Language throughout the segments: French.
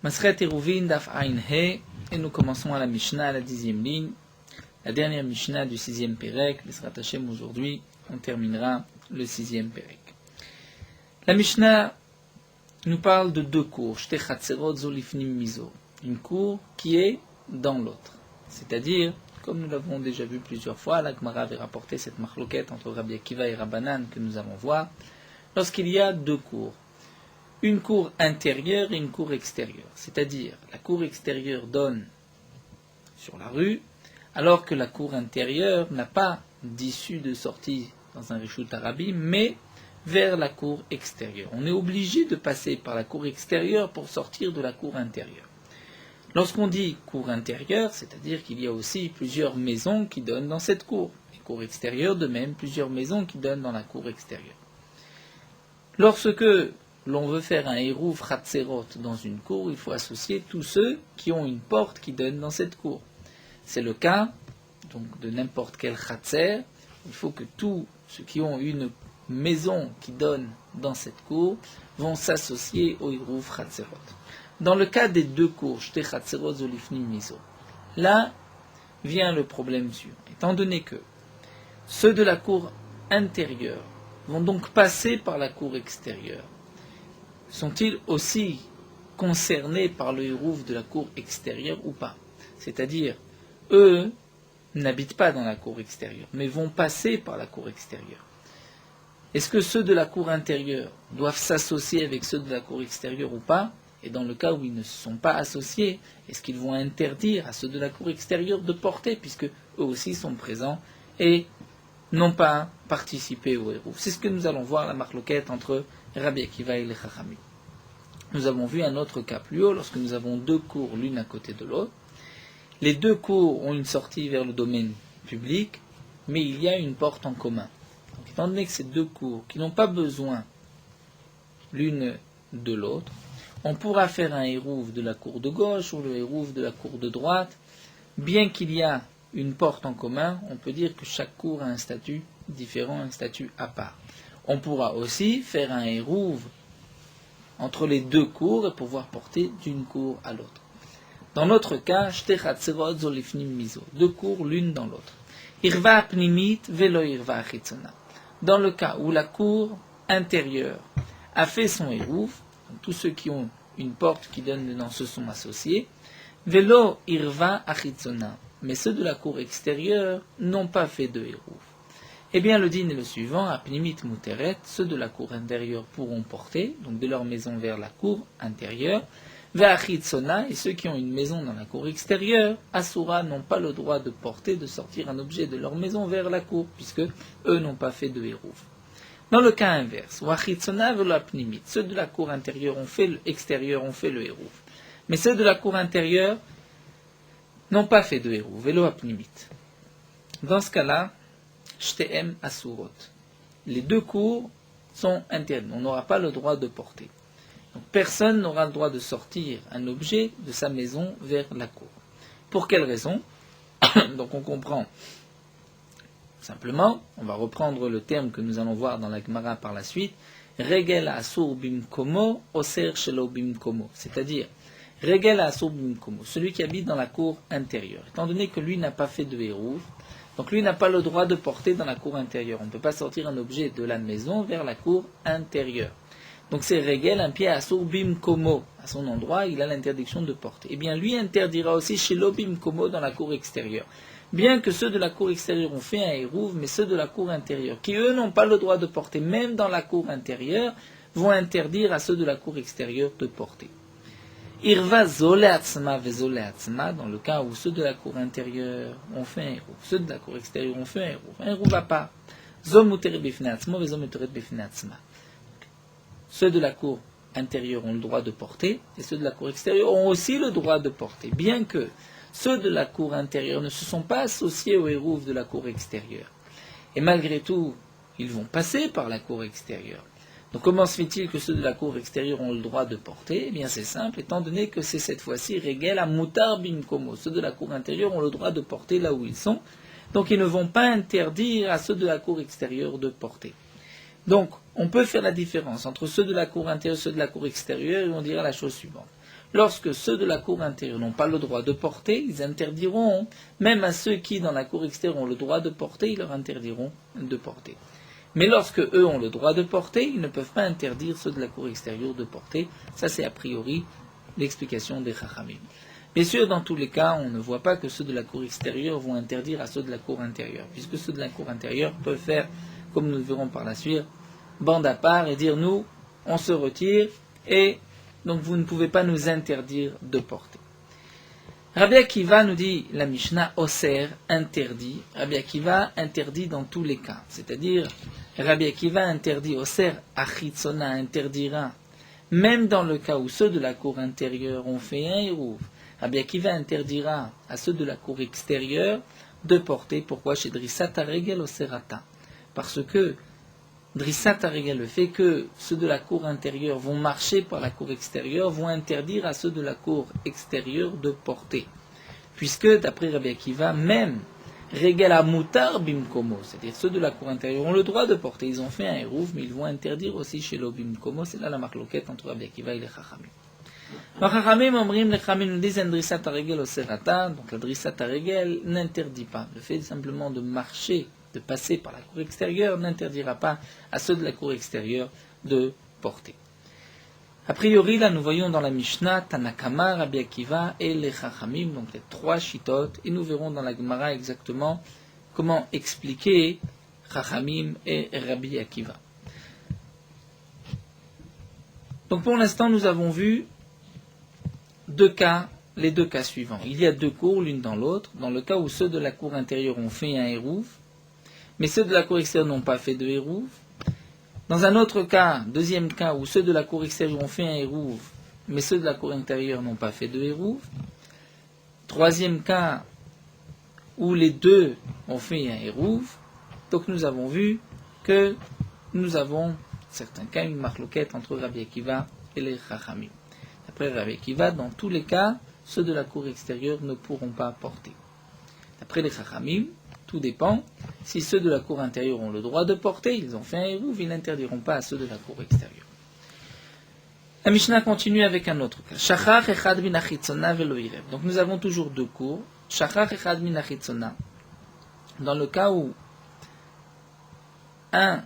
Masret Eruvin Daf Ain He, et nous commençons à la Mishnah, à la 10e ligne, la dernière Mishnah du 6e Perek. Besrat Hashem, aujourd'hui, on terminera le 6e Perek. La Mishnah nous parle de deux cours, Shte Chatzerot Zolifnim Mizo, une cour qui est dans l'autre. C'est-à-dire, comme nous l'avons déjà vu plusieurs fois, la Gemara avait rapporté cette marloquette entre Rabbi Akiva et Rabbanan que nous allons voir, lorsqu'il y a deux cours. Une cour intérieure et une cour extérieure. C'est-à-dire, la cour extérieure donne sur la rue, alors que la cour intérieure n'a pas d'issue de sortie dans un Rishut Arabi, mais vers la cour extérieure. On est obligé de passer par la cour extérieure pour sortir de la cour intérieure. Lorsqu'on dit cour intérieure, c'est-à-dire qu'il y a aussi plusieurs maisons qui donnent dans cette cour. Les cours extérieures, de même, plusieurs maisons qui donnent dans la cour extérieure. Lorsque l'on veut faire un Eruv Chatzerot dans une cour, il faut associer tous ceux qui ont une porte qui donne dans cette cour. C'est le cas donc de n'importe quel Chatzer. Il faut que tous ceux qui ont une maison qui donne dans cette cour vont s'associer au Eruv Chatzerot. Dans le cas des deux cours, Shte Chatzerot Zolifnim Mizo, là vient le problème suivant. Étant donné que ceux de la cour intérieure vont donc passer par la cour extérieure, sont-ils aussi concernés par le Eruv de la cour extérieure ou pas? C'est-à-dire, eux n'habitent pas dans la cour extérieure, mais vont passer par la cour extérieure. Est-ce que ceux de la cour intérieure doivent s'associer avec ceux de la cour extérieure ou pas? Et dans le cas où ils ne se sont pas associés, est-ce qu'ils vont interdire à ceux de la cour extérieure de porter, puisque eux aussi sont présents et n'ont pas participé au Eruv? C'est ce que nous allons voir, la marloquette entre Rabbi Akiva et les Chachamim. Nous avons vu un autre cas plus haut, lorsque nous avons deux cours l'une à côté de l'autre. Les deux cours ont une sortie vers le domaine public, mais il y a une porte en commun. Donc, étant donné que ces deux cours, qui n'ont pas besoin l'une de l'autre, on pourra faire un Eruv de la cour de gauche ou le Eruv de la cour de droite. Bien qu'il y a une porte en commun, on peut dire que chaque cour a un statut différent, un statut à part. On pourra aussi faire un Eruv entre les deux cours et pouvoir porter d'une cour à l'autre. Dans notre cas, Shte Chatzerot Zolifnim Mizo, deux cours l'une dans l'autre. Irva Pnimit Velo Irva Chitzona. Dans le cas où la cour intérieure a fait son Eruv, tous ceux qui ont une porte qui donne dedans se sont associés, Velo Irva Achitzona. Mais ceux de la cour extérieure n'ont pas fait de Eruv. Eh bien, le din est le suivant, à Pnimit Muteret, ceux de la cour intérieure pourront porter, donc de leur maison vers la cour intérieure, Ve'achitzona, et ceux qui ont une maison dans la cour extérieure, Asura, n'ont pas le droit de porter, de sortir un objet de leur maison vers la cour, puisque eux n'ont pas fait de Eruv. Dans le cas inverse, Wachitzona ve'lo Pnimit, ceux de la cour intérieure ont fait l'extérieur, ont fait le Eruv. Mais ceux de la cour intérieure n'ont pas fait de Eruv, Ve'lo Pnimit. Dans ce cas-là, Shteem Asurot. Les deux cours sont internes. On n'aura pas le droit de porter. Donc, personne n'aura le droit de sortir un objet de sa maison vers la cour. Pour quelle raison? Donc on comprend. Simplement, on va reprendre le terme que nous allons voir dans la Gemara par la suite. Regel Asur Bimkomo, Oser Shelo Bimkomo. C'est-à-dire, Regel Asur Bimkomo, celui qui habite dans la cour intérieure. Étant donné que lui n'a pas fait de Eruv, donc lui n'a pas le droit de porter dans la cour intérieure. On ne peut pas sortir un objet de la maison vers la cour intérieure. Donc c'est Regel, un pied à Bim Komo. À son endroit, il a l'interdiction de porter. Eh bien, lui interdira aussi chez l'Obim Komo dans la cour extérieure. Bien que ceux de la cour extérieure ont fait un Eruv, mais ceux de la cour intérieure, qui eux n'ont pas le droit de porter, même dans la cour intérieure, vont interdire à ceux de la cour extérieure de porter. Irva Zoleatzma Vezoleatzma, dans le cas où ceux de la cour intérieure ont fait un Eruv, ceux de la cour extérieure ont fait un Eruv à part. Zomuteret Befinatzma Vezomuteret Befinatzma. Ceux de la cour intérieure ont le droit de porter, et ceux de la cour extérieure ont aussi le droit de porter, bien que ceux de la cour intérieure ne se sont pas associés au Eruv de la cour extérieure. Et malgré tout, ils vont passer par la cour extérieure. Donc comment se fait-il que ceux de la cour extérieure ont le droit de porter? Eh bien c'est simple, étant donné que c'est cette fois-ci Regel à Mutar Bimkomo. Ceux de la cour intérieure ont le droit de porter là où ils sont, donc ils ne vont pas interdire à ceux de la cour extérieure de porter. Donc, on peut faire la différence entre ceux de la cour intérieure et ceux de la cour extérieure, et on dira la chose suivante. lorsque ceux de la cour intérieure n'ont pas le droit de porter, ils interdiront, même à ceux qui dans la cour extérieure ont le droit de porter, ils leur interdiront de porter. Mais lorsque eux ont le droit de porter, ils ne peuvent pas interdire ceux de la cour extérieure de porter. Ça, c'est a priori l'explication des Chachamim. Bien sûr, dans tous les cas, on ne voit pas que ceux de la cour extérieure vont interdire à ceux de la cour intérieure, puisque ceux de la cour intérieure peuvent faire, comme nous le verrons par la suite, bande à part et dire nous, on se retire, et donc vous ne pouvez pas nous interdire de porter. Rabbi Akiva nous dit, la Mishnah, Oser, interdit. Rabbi Akiva interdit dans tous les cas. C'est-à-dire, Rabbi Akiva interdit, Oser, Achitzona interdira, même dans le cas où ceux de la cour intérieure ont fait un hérouv. Rabbi Akiva interdira à ceux de la cour extérieure de porter. Pourquoi? Chez Drissat Haregel Oserata. Parce que Drissat Haregel, le fait que ceux de la cour intérieure vont marcher par la cour extérieure, vont interdire à ceux de la cour extérieure de porter. Puisque, d'après Rabbi Akiva, même Regel Amutar Bimkomo, c'est-à-dire ceux de la cour intérieure ont le droit de porter. Ils ont fait un hérouv, mais ils vont interdire aussi chez l'Obimkomo. C'est là la marloquette entre Rabbi Akiva et les Chachamim. Les Chachamim nous disent Drissat Haregel Oserata, donc la Drissat Haregel n'interdit pas. Le fait simplement de marcher, de passer par la cour extérieure, n'interdira pas à ceux de la cour extérieure de porter. A priori, là, nous voyons dans la Mishnah, Tanakama, Rabbi Akiva et les Chachamim, donc les trois chitotes, et nous verrons dans la Gemara exactement comment expliquer Chachamim et Rabbi Akiva. Donc pour l'instant, nous avons vu les deux cas suivants. Il y a deux cours, l'une dans l'autre. Dans le cas où ceux de la cour intérieure ont fait un hérouv, mais ceux de la cour extérieure n'ont pas fait de hérouv. Dans un autre cas, deuxième cas, où ceux de la cour extérieure ont fait un hérouv, mais ceux de la cour intérieure n'ont pas fait de hérouv. Troisième cas, où les deux ont fait un hérouv. Donc nous avons vu que nous avons, certains cas, une marloquette entre Rabbi Akiva et les Chachamim. D'après Rabbi Akiva, dans tous les cas, ceux de la cour extérieure ne pourront pas porter. D'après les Chachamim, tout dépend. Si ceux de la cour intérieure ont le droit de porter, ils ont fait un hérouv, ils n'interdiront pas à ceux de la cour extérieure. La Mishnah continue avec un autre cas. Shachar echad min achitzona velo irev. Donc nous avons toujours deux cours. Shachar echad min achitzona. Dans le cas où un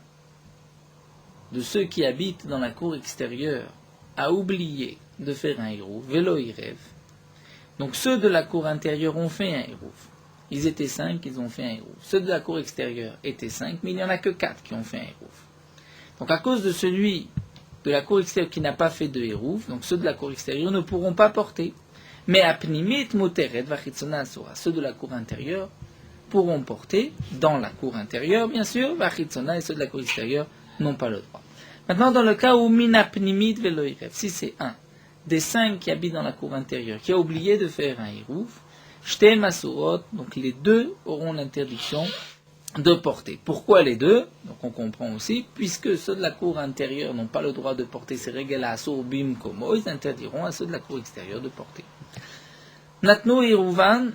de ceux qui habitent dans la cour extérieure a oublié de faire un hérouv, velo irev. Donc ceux de la cour intérieure ont fait un hérouv. Ils étaient 5, ils ont fait un hérouv. Ceux de la cour extérieure étaient 5, mais il n'y en a que 4 qui ont fait un hérouv. Donc à cause de celui de la cour extérieure qui n'a pas fait de hérouv, donc ceux de la cour extérieure ne pourront pas porter. Mais apnimit moteret vachitzona asura. Ceux de la cour intérieure pourront porter dans la cour intérieure, bien sûr, vachitzona, et ceux de la cour extérieure n'ont pas le droit. Maintenant, dans le cas où minapnimit velo irev, si c'est un des 5 qui habitent dans la cour intérieure qui a oublié de faire un hérouv, Shte Masurot, donc les deux auront l'interdiction de porter. Pourquoi les deux? Donc on comprend aussi, puisque ceux de la cour intérieure n'ont pas le droit de porter ces règles à Asur Bim Komo, ils interdiront à ceux de la cour extérieure de porter. Natno et Rouvan,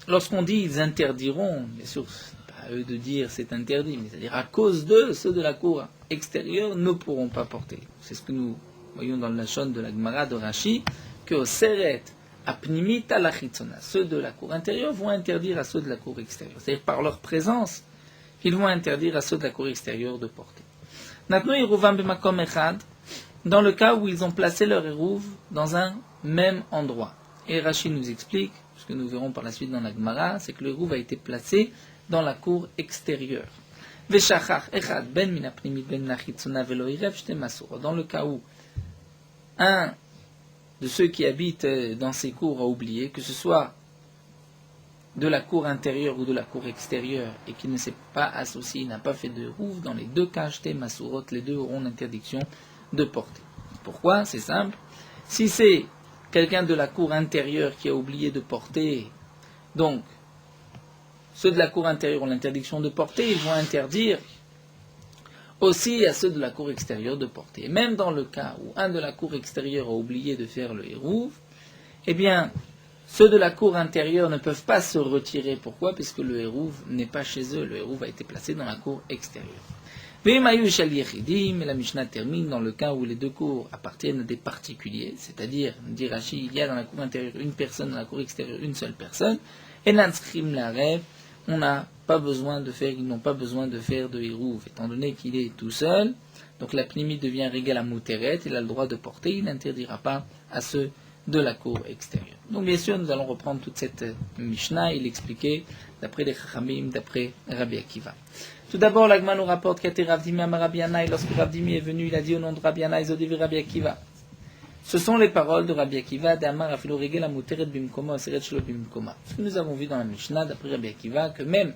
lorsqu'on dit ils interdiront, bien sûr, c'est pas à eux de dire c'est interdit, mais c'est-à-dire à cause d'eux, ceux de la cour extérieure ne pourront pas porter. C'est ce que nous voyons dans le Lachon de la Gemara de Rashi, que au Seret, Apnimita lachitzona, ceux de la cour intérieure vont interdire à ceux de la cour extérieure. C'est-à-dire par leur présence, ils vont interdire à ceux de la cour extérieure de porter. Natno Yeruvam b'makom echad, dans le cas où ils ont placé leur hérouv dans un même endroit. Et Rashi nous explique, ce que nous verrons par la suite dans la Gemara, c'est que le hérouv a été placé dans la cour extérieure. Veshachach echad ben min apnimit ben lachitzona velo irev shte masuro. Dans le cas où un de ceux qui habitent dans ces cours a oublié, que ce soit de la cour intérieure ou de la cour extérieure, et qui ne s'est pas associé, n'a pas fait de rouf, dans les deux cas, acheté masurot, les deux auront l'interdiction de porter. Pourquoi? C'est simple. Si c'est quelqu'un de la cour intérieure qui a oublié de porter, donc ceux de la cour intérieure ont l'interdiction de porter, ils vont interdire aussi à ceux de la cour extérieure de porter. Et même dans le cas où un de la cour extérieure a oublié de faire le hérouv, eh bien, ceux de la cour intérieure ne peuvent pas se retirer. Pourquoi? Parce que le hérouv n'est pas chez eux. Le hérouv a été placé dans la cour extérieure. Mais la Mishnah termine dans le cas où les deux cours appartiennent à des particuliers, c'est-à-dire, dit Rashi, il y a dans la cour intérieure une personne, dans la cour extérieure une seule personne, et Nanskrim la rêve, on n'a pas besoin de faire, ils n'ont pas besoin de faire de Hérouv, étant donné qu'il est tout seul, donc la pnimi devient régale à Mouteret, il a le droit de porter, il n'interdira pas à ceux de la cour extérieure. Donc bien sûr, nous allons reprendre toute cette Mishnah et l'expliquer d'après les Chachamim, d'après Rabbi Akiva. Tout d'abord, l'Agma nous rapporte qu'à Rav Dimi à Rabbi Yannai, lorsque Rav Dimi est venu, il a dit au nom de Rabbi Yannai, Zodivi Rabbi Akiva. Ce sont les paroles de Rabbi Akiva, d'Amar Afilo Regel Amuteret Bimkoma, Oseret Shlo Bimkoma. Ce que nous avons vu dans la Mishnah, d'après Rabbi Akiva, que même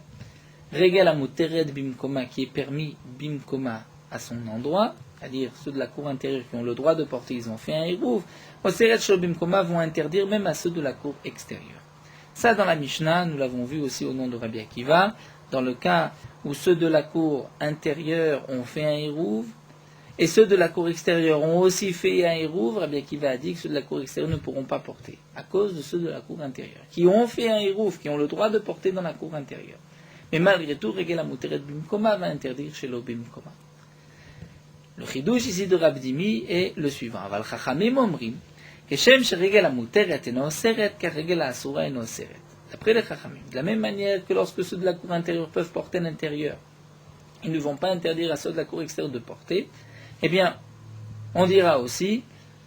Regel Amuteret Bimkoma, qui est permis Bimkoma à son endroit, c'est-à-dire ceux de la cour intérieure qui ont le droit de porter, ils ont fait un Hérouv, Oseret Shlo Bimkoma vont interdire même à ceux de la cour extérieure. Ça, dans la Mishnah, nous l'avons vu aussi au nom de Rabbi Akiva, dans le cas où ceux de la cour intérieure ont fait un Hérouv, et ceux de la cour extérieure ont aussi fait un Hérouv, Rabbi Akiva a dit que ceux de la cour extérieure ne pourront pas porter, à cause de ceux de la cour intérieure, qui ont fait un Hérouv, qui ont le droit de porter dans la cour intérieure. Mais malgré tout, Regel Amuteret Bimkoma va interdire chez l'Obimkoma. Le chidouche ici de Rav Dimi est le suivant. Aval Chachamim omrim, Keshem Regel Amuteret eno oseret, car Regel Asura eno oseret. D'après les Chachamim, de la même manière que lorsque ceux de la cour intérieure peuvent porter à l'intérieur, ils ne vont pas interdire à ceux de la cour extérieure de porter, eh bien, on dira aussi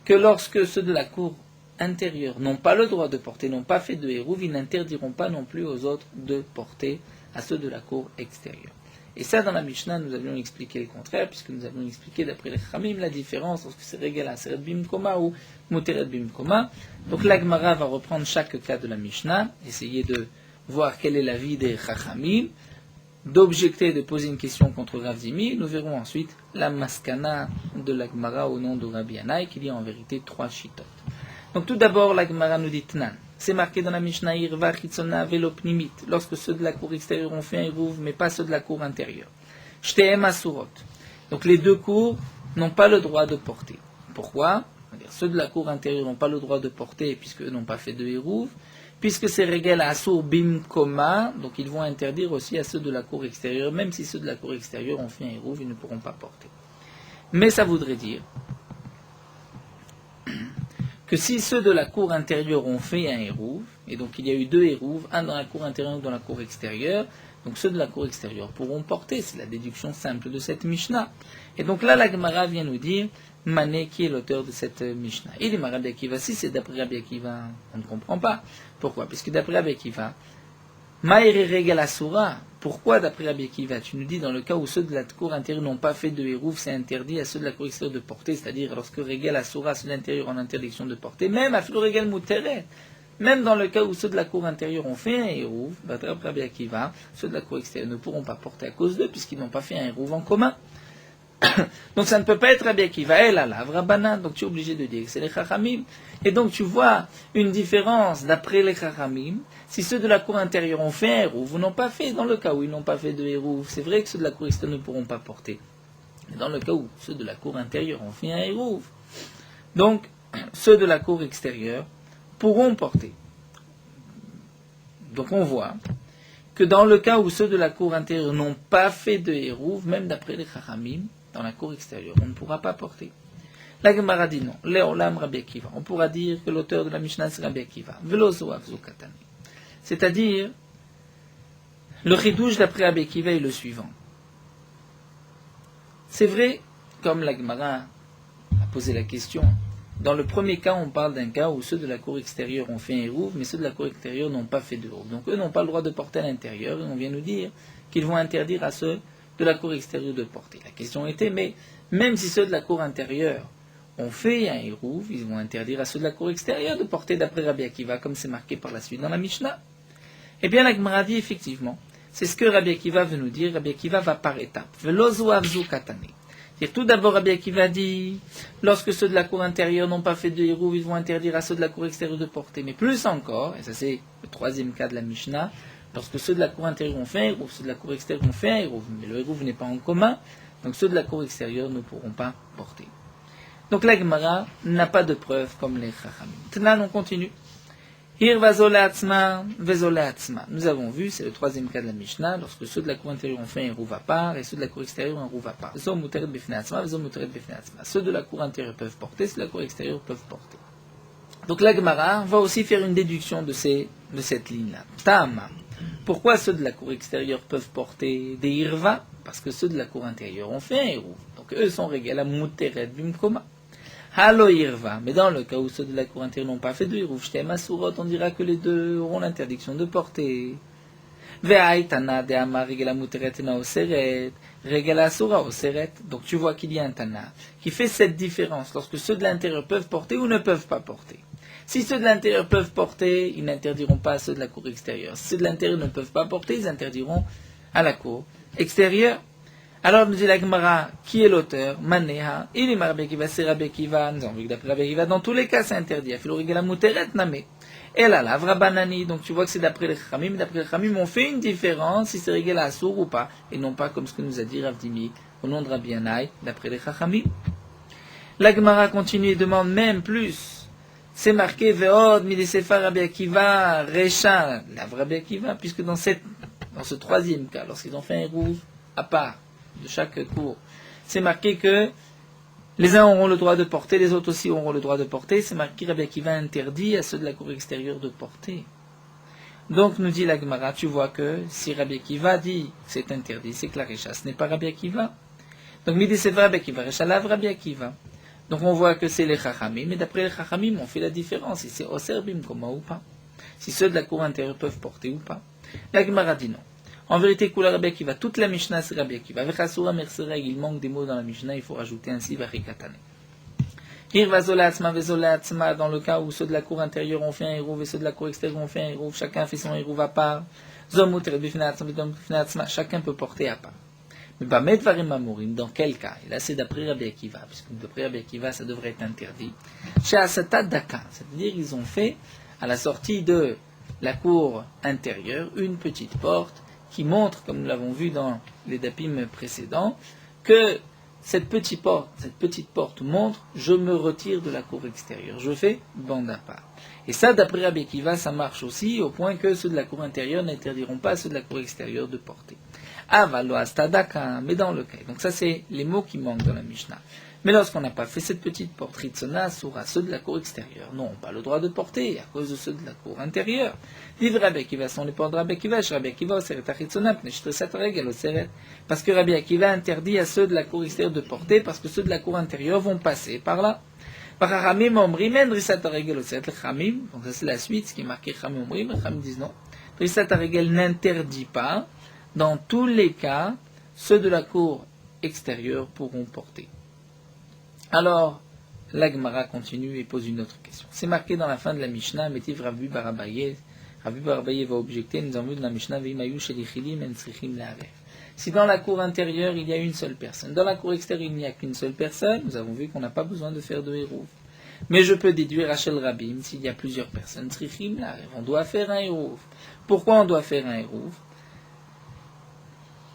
que lorsque ceux de la cour intérieure n'ont pas le droit de porter, n'ont pas fait de Hérouv, ils n'interdiront pas non plus aux autres de porter à ceux de la cour extérieure. Et ça, dans la Mishnah, nous avions expliqué le contraire, puisque nous avions expliqué d'après les Chachamim la différence lorsque c'est Regel Aseret Bimkoma ou Muteret Bimkoma. Donc la Gemara va reprendre chaque cas de la Mishnah, essayer de voir quel est l'avis des Chachamim, d'objecter, de poser une question contre Rav Dimi. Nous verrons ensuite la maskana de la Gemara au nom de Rabbi Yannai, qu'il y a en vérité 3 shitot. Donc tout d'abord, la Gemara nous dit Tnan. C'est marqué dans la Mishnah Irva Chitzona Velo Pnimit, lorsque ceux de la cour extérieure ont fait un Hérouv, mais pas ceux de la cour intérieure. Shtéem Asurot. Donc les deux cours n'ont pas le droit de porter. Pourquoi? Ceux de la cour intérieure n'ont pas le droit de porter, puisqu'eux n'ont pas fait de Hérouv, puisque c'est Regel Asur Bimkoma, donc ils vont interdire aussi à ceux de la cour extérieure, même si ceux de la cour extérieure ont fait un Hérouv, ils ne pourront pas porter. Mais ça voudrait dire que si ceux de la cour intérieure ont fait un Hérouv, et donc il y a eu 2 Hérouv, un dans la cour intérieure et dans la cour extérieure, donc ceux de la cour extérieure pourront porter, c'est la déduction simple de cette Mishnah. Et donc là, la Gemara vient nous dire, Mané, qui est l'auteur de cette Mishnah. Il est Rabbi Akiva, si c'est d'après Rabbi Akiva, on ne comprend pas. Pourquoi? Parce que d'après Rabbi Akiva, Maïri Regel Asura, pourquoi d'après Rabbi Akiva, tu nous dis dans le cas où ceux de la cour intérieure n'ont pas fait de Hérouv, c'est interdit à ceux de la cour extérieure de porter, c'est-à-dire lorsque Regel Asura, ceux de l'intérieur ont interdiction de porter, même à Filo Regel Muteret, même dans le cas où ceux de la cour intérieure ont fait un Hérouv, d'après Rabbi Akiva, ceux de la cour extérieure ne pourront pas porter à cause d'eux, puisqu'ils n'ont pas fait un Hérouv en commun. Donc ça ne peut pas être Rabbi Akiva, elle a la Vrabanan, donc tu es obligé de dire que c'est les Chachamim. Et donc tu vois une différence d'après les Chachamim. Si ceux de la cour intérieure ont fait un Hérouv ou n'ont pas fait, dans le cas où ils n'ont pas fait de Hérouv, c'est vrai que ceux de la cour extérieure ne pourront pas porter. Mais dans le cas où ceux de la cour intérieure ont fait un Hérouv, donc ceux de la cour extérieure pourront porter. Donc on voit que dans le cas où ceux de la cour intérieure n'ont pas fait de Hérouv, même d'après les Chachamim, dans la cour extérieure, on ne pourra pas porter. La Gemara dit non. Léolam Rabbi Akiva. On pourra dire que l'auteur de la Mishnah c'est Rabbi Akiva. Velozo Avzu Katani. C'est-à-dire, le chidouche d'après Rabbi Akiva est le suivant. C'est vrai, comme la Gemara a posé la question, dans le premier cas, on parle d'un cas où ceux de la cour extérieure ont fait un Hérouv, mais ceux de la cour extérieure n'ont pas fait de Hérouv. Donc eux n'ont pas le droit de porter à l'intérieur, et on vient nous dire qu'ils vont interdire à ceux de la cour extérieure de porter. La question était, mais même si ceux de la cour intérieure ont fait un Hérouv, ils vont interdire à ceux de la cour extérieure de porter d'après Rabbi Akiva, comme c'est marqué par la suite dans la Mishnah. Eh bien, la Gemara dit effectivement, c'est ce que Rabbi Akiva veut nous dire. Rabbi Akiva va par étapes. Velozo avzu katane. C'est-à-dire, tout d'abord, Rabbi Akiva dit, lorsque ceux de la cour intérieure n'ont pas fait de Hérouv, ils vont interdire à ceux de la cour extérieure de porter. Mais plus encore, et ça c'est le 3e cas de la Mishnah, lorsque ceux de la cour intérieure ont fait un Hérouv, ceux de la cour extérieure ont fait un Hérouv, mais le Hérouv n'est pas en commun, donc ceux de la cour extérieure ne pourront pas porter. Donc la Gemara n'a pas de preuve comme les Chachamim. Maintenant, on continue. Nous avons vu, c'est le troisième cas de la Mishnah, lorsque ceux de la cour intérieure ont fait un rouv à part et ceux de la cour extérieure ont un rouv à part. Ceux de la cour intérieure peuvent porter, ceux de la cour extérieure peuvent porter. Donc la Gemara va aussi faire une déduction de cette ligne-là. Tama. Pourquoi ceux de la cour extérieure peuvent porter des irva? Parce que ceux de la cour intérieure ont fait un rouv. Donc eux sont régalés à muteret bimkoma. Halo irva, mais dans le cas où ceux de la cour intérieure n'ont pas fait de hirouv, shtem asurot, on dira que les deux auront l'interdiction de porter. Ve'aitana de amar regala muteret na oseret, regala asura oseret. Donc tu vois qu'il y a un tana qui fait cette différence lorsque ceux de l'intérieur peuvent porter ou ne peuvent pas porter. Si ceux de l'intérieur peuvent porter, ils n'interdiront pas à ceux de la cour extérieure. Si ceux de l'intérieur ne peuvent pas porter, ils interdiront à la cour extérieure. Alors, nous dit la Gemara, qui est l'auteur? Maneha, il est Rabbi Akiva, c'est Rabbi Akiva. Nous avons vu que d'après Rabbi Akiva, dans tous les cas, c'est interdit. Afilo regala muteret name. Et là, la vrabanani. Donc, tu vois que c'est d'après les Chachamim. D'après les Chachamim, on fait une différence si c'est regala assour ou pas. Et non pas comme ce que nous a dit Rav Dimi, au nom de Rabbi Yanaï, d'après les Chachamim. La Gemara continue et demande même plus. C'est marqué Ve'od, Midesefa Rabbi Akiva, Recha, la Rabbi Akiva, puisque dans ce troisième cas, lorsqu'ils ont fait un rouge à part de chaque cour, c'est marqué que les uns auront le droit de porter, les autres aussi auront le droit de porter. C'est marqué Rabbi Akiva interdit à ceux de la cour extérieure de porter. Donc nous dit la Gemara, tu vois que si Rabbi Akiva dit que c'est interdit, c'est que la Recha, ce n'est pas Rabbi Akiva. Donc Midesefa Rabbi Akiva, Recha la Rabbi Akiva. Donc on voit que c'est les Chachamim, mais d'après les Chachamim, on fait la différence, si c'est Oser Bimkoma ou pas. Si ceux de la cour intérieure peuvent porter ou pas. La Gemara dit non. En vérité, Kula Rabbi Akiva, toute la Mishnah c'est Rabbi Akiva. Vechasura Mersereg, il manque des mots dans la Mishnah, il faut rajouter ainsi Vachikatane. Irvazola Atzma, Vezola Atzma, dans le cas où ceux de la cour intérieure ont fait un hérouv et ceux de la cour extérieure ont fait un hérouv, chacun fait son hérouv à part. Zomutret Bifna Atzma, chacun peut porter à part. Mais dans quel cas? Et là c'est d'après Rabbi Akiva, puisque d'après Rabbi Akiva ça devrait être interdit. Chez Asata Daka, c'est-à-dire ils ont fait à la sortie de la cour intérieure une petite porte qui montre, comme nous l'avons vu dans les dapim précédents, que cette petite porte montre je me retire de la cour extérieure, je fais bande à part. Et ça d'après Rabbi Akiva ça marche aussi au point que ceux de la cour intérieure n'interdiront pas à ceux de la cour extérieure de porter. Avalo astadaka, mais dans le cas. Donc ça c'est les mots qui manquent dans la Mishnah. Mais lorsqu'on n'a pas fait cette petite porte ritsona, soura, ceux de la cour extérieure n'ont pas le droit de porter à cause de ceux de la cour intérieure. Div Rabbi Akiva sont les portes de Rabbi Akiva, Rabbi Akiva oseret ritsona, pneshtressat regel oseret. Parce que Rabbi Akiva interdit à ceux de la cour extérieure de porter, parce que ceux de la cour intérieure vont passer par là. Par Haramim omrim en rissat regel oseret le Chamim. Donc ça c'est la suite, ce qui est marqué Chamim omrim, les Chamim disent non. Rissat regel n'interdit pas. Dans tous les cas, ceux de la cour extérieure pourront porter. Alors, la Gemara continue et pose une autre question. C'est marqué dans la fin de la Mishnah, Métiv Rabbi Barabaye. Rabbi Barabaye va objecter, nous avons vu dans la Mishnah, Veimayu shelichilim en tzrichim la'aref. Si dans la cour intérieure, il y a une seule personne, dans la cour extérieure, il n'y a qu'une seule personne, nous avons vu qu'on n'a pas besoin de faire de hérouv. Mais je peux déduire Rachel Rabim, s'il y a plusieurs personnes, tzrichim la'aref. On doit faire un hérouv. Pourquoi on doit faire un hérouv?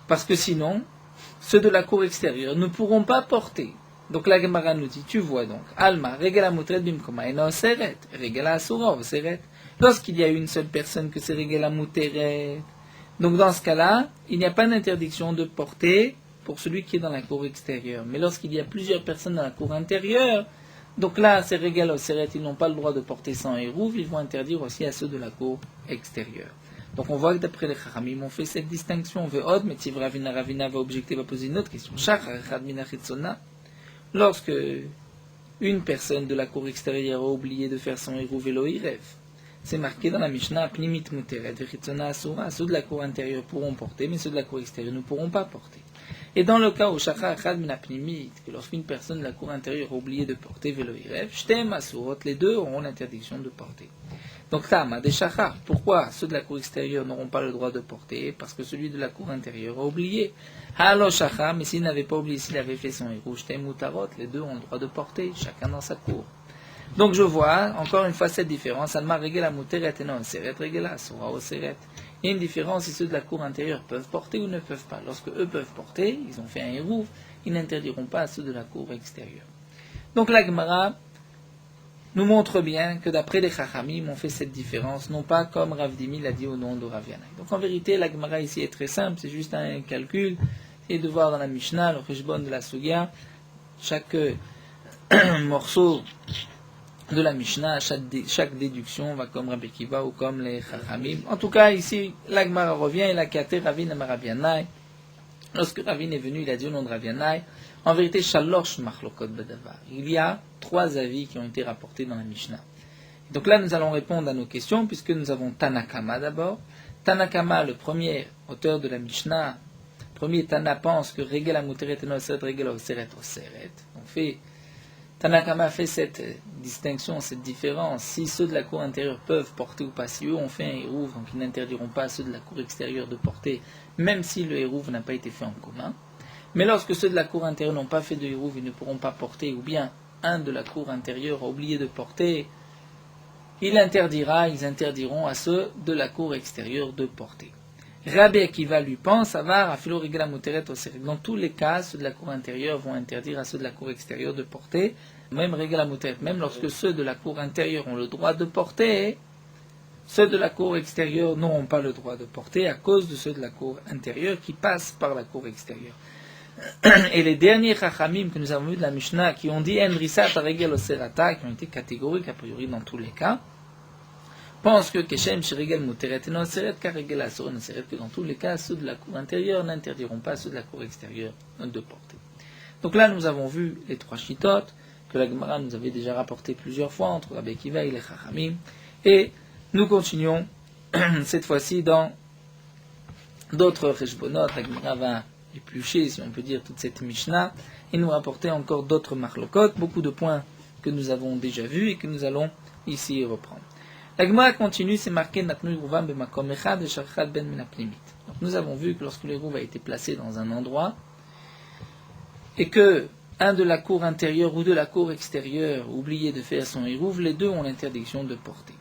Parce que sinon, ceux de la cour extérieure ne pourront pas porter. Donc la Gemara nous dit, tu vois donc, Alma, regala mutret bimkoma, ena oseret, regala asura oseret. Lorsqu'il y a une seule personne que c'est regala muteret, donc dans ce cas-là, il n'y a pas d'interdiction de porter pour celui qui est dans la cour extérieure. Mais lorsqu'il y a plusieurs personnes dans la cour intérieure, donc là, c'est regala oseret, ils n'ont pas le droit de porter sans hérouv, ils vont interdire aussi à ceux de la cour extérieure. Donc on voit que d'après les Chachamim, on fait cette distinction. Ve'od, mais si Ravina va objecter, va poser une autre question. Lorsque une personne de la cour extérieure a oublié de faire son hérouv velo irev, c'est marqué dans la Mishnah, Pnimit muteret, vechitzona asura, ceux de la cour intérieure pourront porter, mais ceux de la cour extérieure ne pourront pas porter. Et dans le cas où Shachar Achad mina Pnimit, que lorsqu'une personne de la cour intérieure a oublié de porter velo irev, Shtem asurot, les deux auront l'interdiction de porter. Donc Tama, des Shachar, pourquoi ceux de la cour extérieure n'auront pas le droit de porter? Parce que celui de la cour intérieure a oublié. Halo Shachar, mais s'il n'avait pas oublié, s'il avait fait son hérouv, Shtem Mutarot, les deux ont le droit de porter, chacun dans sa cour. Donc je vois, encore une fois, cette différence. Alma regela muteret et non seret regela asura oseret. Il y a une différence si ceux de la cour intérieure peuvent porter ou ne peuvent pas. Lorsque eux peuvent porter, ils ont fait un hérouv, ils n'interdiront pas à ceux de la cour extérieure. Donc la Gemara nous montre bien que d'après les Chachamim, on fait cette différence, non pas comme Rav Dimi l'a dit au nom de Rav Yanai. Donc en vérité, la Gemara ici est très simple, c'est juste un calcul, et de voir dans la Mishnah, le Rishbon de la Sugya, chaque morceau de la Mishnah, chaque déduction va comme Rabbi Kiva ou comme les Chachamim. En tout cas, ici, la Gemara revient, il a katé Ravin à Rav Yanai. Lorsque Ravin est venu, il a dit au nom de Rav Yanai, en vérité, Shalosh Machlokot Badavar. Il y a 3 avis qui ont été rapportés dans la Mishnah. Donc là, nous allons répondre à nos questions, puisque nous avons Tanakama d'abord. Tanakama, le premier auteur de la Mishnah, premier Tana pense que Regel Amuteret et Noseret, Regel Oseret, Oseret. Tanakama fait cette distinction, cette différence. Si ceux de la cour intérieure peuvent porter ou pas, si eux ont fait un hérouv, donc ils n'interdiront pas à ceux de la cour extérieure de porter, même si le hérouv n'a pas été fait en commun. Mais lorsque ceux de la cour intérieure n'ont pas fait de hérouv, ils ne pourront pas porter, ou bien un de la cour intérieure a oublié de porter, ils interdiront à ceux de la cour extérieure de porter. Rabbi Akiva lui pense, Avar, Afilo Regel Amuteret Oseret. Dans tous les cas, ceux de la cour intérieure vont interdire à ceux de la cour extérieure de porter, même Regel Amuteret, même lorsque ceux de la cour intérieure ont le droit de porter, ceux de la cour extérieure n'auront pas le droit de porter à cause de ceux de la cour intérieure qui passent par la cour extérieure. Et les derniers Chachamim que nous avons vus de la Mishnah, qui ont dit Enrisat Regel Oserata, qui ont été catégoriques a priori dans tous les cas, pensent que Keshem Shirigel Muteret et Noseret, car Regel Asor Noseret, que dans tous les cas, ceux de la cour intérieure n'interdiront pas à ceux de la cour extérieure de porter. Donc là, nous avons vu les 3 chitotes, que la Gemara nous avait déjà rapporté plusieurs fois, entre Rabbi Akiva et les Chachamim, et nous continuons cette fois-ci dans d'autres Reshbonot. La Gemara va éplucher, si on peut dire, toute cette Mishnah, et nous rapporter encore d'autres Marlokot, beaucoup de points que nous avons déjà vus et que nous allons ici reprendre. La Gemara continue, c'est marqué Natnu Yeruvam b'makom echad et Shachad ben min hapnimit. Donc nous avons vu que lorsque le hérouv a été placé dans un endroit, et que un de la cour intérieure ou de la cour extérieure oubliait de faire son hérouv, les deux ont l'interdiction de porter.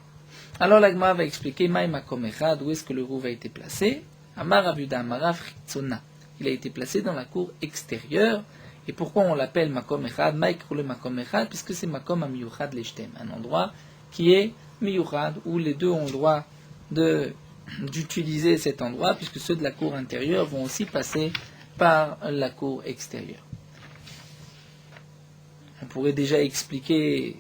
Alors la Gemara va expliquer Maï makom echad, où est-ce que le hérouv a été placé. Amar Abuda Amarav Chitzona. Il a été placé dans la cour extérieure. Et pourquoi on l'appelle Makom Echad, Maïkrule Makom Echad, puisque c'est Makom Amiyuchad Leshtem, un endroit qui est Miyuchad, où les deux ont le droit d'utiliser cet endroit, puisque ceux de la cour intérieure vont aussi passer par la cour extérieure. On pourrait déjà expliquer,